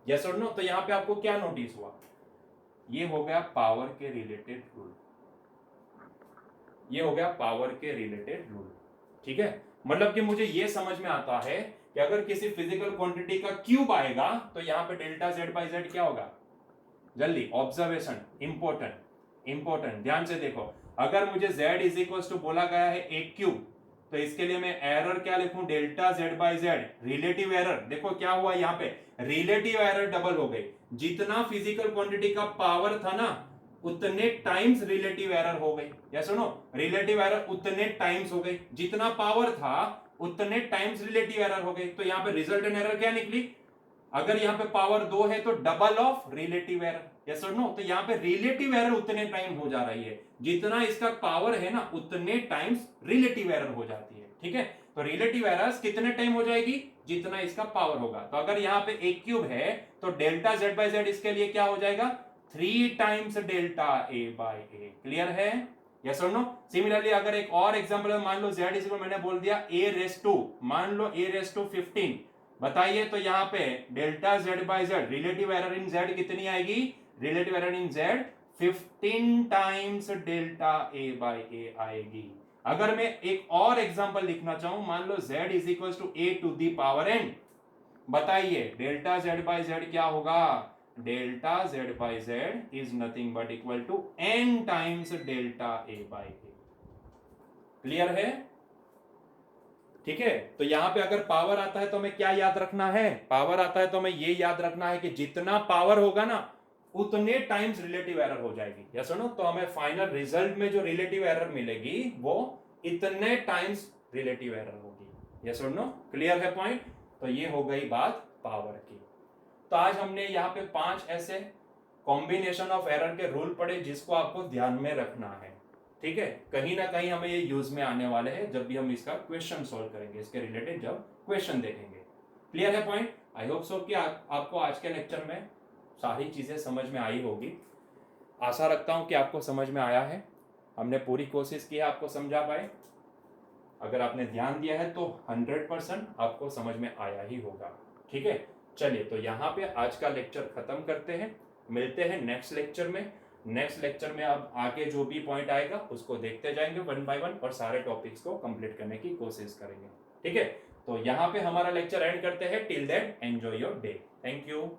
यस और नो। तो यहाँ पे आपको क्या नोटिस हुआ, ये हो गया पावर के रिलेटेड रूल, ये हो गया पावर के रिलेटेड रूल, ठीक है। मतलब कि मुझे ये समझ में आता है कि अगर किसी फिजिकल क्वांटिटी का क्यूब आएगा तो यहाँ पे डेल्टा z बाई z क्या होगा, जल्दी ऑब्जर्वेशन, इंपॉर्टेंट ध्यान से देखो, अगर मुझे z इज इक्वल टू बोला गया है एक क्यूब, तो इसके लिए मैं एरर क्या लिखूं, delta z by z, relative error. देखो क्या हुआ यहाँ पे, रिलेटिव एरर डबल हो गई, जितना फिजिकल क्वांटिटी का पावर था ना उतने टाइम्स रिलेटिव एरर हो गई, या सुनो, रिलेटिव एरर उतने टाइम्स हो गई, जितना पावर था उतने टाइम्स रिलेटिव एरर हो गई। तो यहाँ पे रिजल्टेंट एरर क्या निकली, अगर यहाँ पे पावर 2 है तो double of relative error, yes और नो। तो यहाँ पे रिलेटिव एरर उतने टाइम हो जा रही है, जितना इसका पावर है ना उतने टाइम्स रिलेटिव एरर हो जाती है, ठीक है। तो रिलेटिव एरर्स कितने टाइम हो जाएगी, जितना इसका पावर होगा। तो अगर यहाँ पे एक क्यूब है तो डेल्टा z बाई z इसके लिए क्या हो जाएगा, 3 times delta a by a। Clear है, यस और नो। सिमिलरली अगर एक और एग्जांपल है, मान लो z इज, मैंने बोल दिया a रेस टू, मान लो a रेस टू 15, बताइए तो यहाँ पे delta z by z, relative error in z कितनी आएगी, relative error in z 15 times delta a by a आएगी। अगर मैं एक और एग्जांपल लिखना चाहूं, मान लो z is equal to a to the power n, बताइए डेल्टा z बाई z क्या होगा, delta z by z is nothing but equal to n times delta a by a। Clear है, ठीक है। तो यहां पे अगर पावर आता है तो हमें क्या याद रखना है, पावर आता है तो हमें ये याद रखना है कि जितना पावर होगा ना उतने टाइम्स रिलेटिव एरर हो जाएगी, या सुनो। तो हमें फाइनल रिजल्ट में जो रिलेटिव एरर मिलेगी वो इतने टाइम्स रिलेटिव एरर होगी, या सुनो। क्लियर है पॉइंट। तो ये हो गई बात पावर की। तो आज हमने यहाँ पे 5 ऐसे कॉम्बिनेशन ऑफ एरर के रूल पढ़े जिसको आपको ध्यान में रखना है, ठीक है। कहीं ना कहीं हमें ये यूज में आने वाले हैं जब भी हम इसका क्वेश्चन सॉल्व करेंगे, इसके रिलेटेड जब क्वेश्चन देखेंगे। क्लियर है पॉइंट। आई होप सो कि आपको आज के लेक्चर में सारी चीजें समझ में आई होगी। आशा रखता हूं कि आपको समझ में आया है, हमने पूरी कोशिश की है आपको समझा पाए। अगर आपने ध्यान दिया है तो 100% आपको समझ में आया ही होगा, ठीक है। चलिए तो यहाँ पे आज का लेक्चर खत्म करते हैं, मिलते हैं नेक्स्ट लेक्चर में। नेक्स्ट लेक्चर में अब आगे जो भी पॉइंट आएगा उसको देखते जाएंगे 1 बाय 1 और सारे टॉपिक्स को कंप्लीट करने की कोशिश करेंगे, ठीक है। तो यहाँ पे हमारा लेक्चर एंड करते हैं। Till then enjoy your day. Thank you.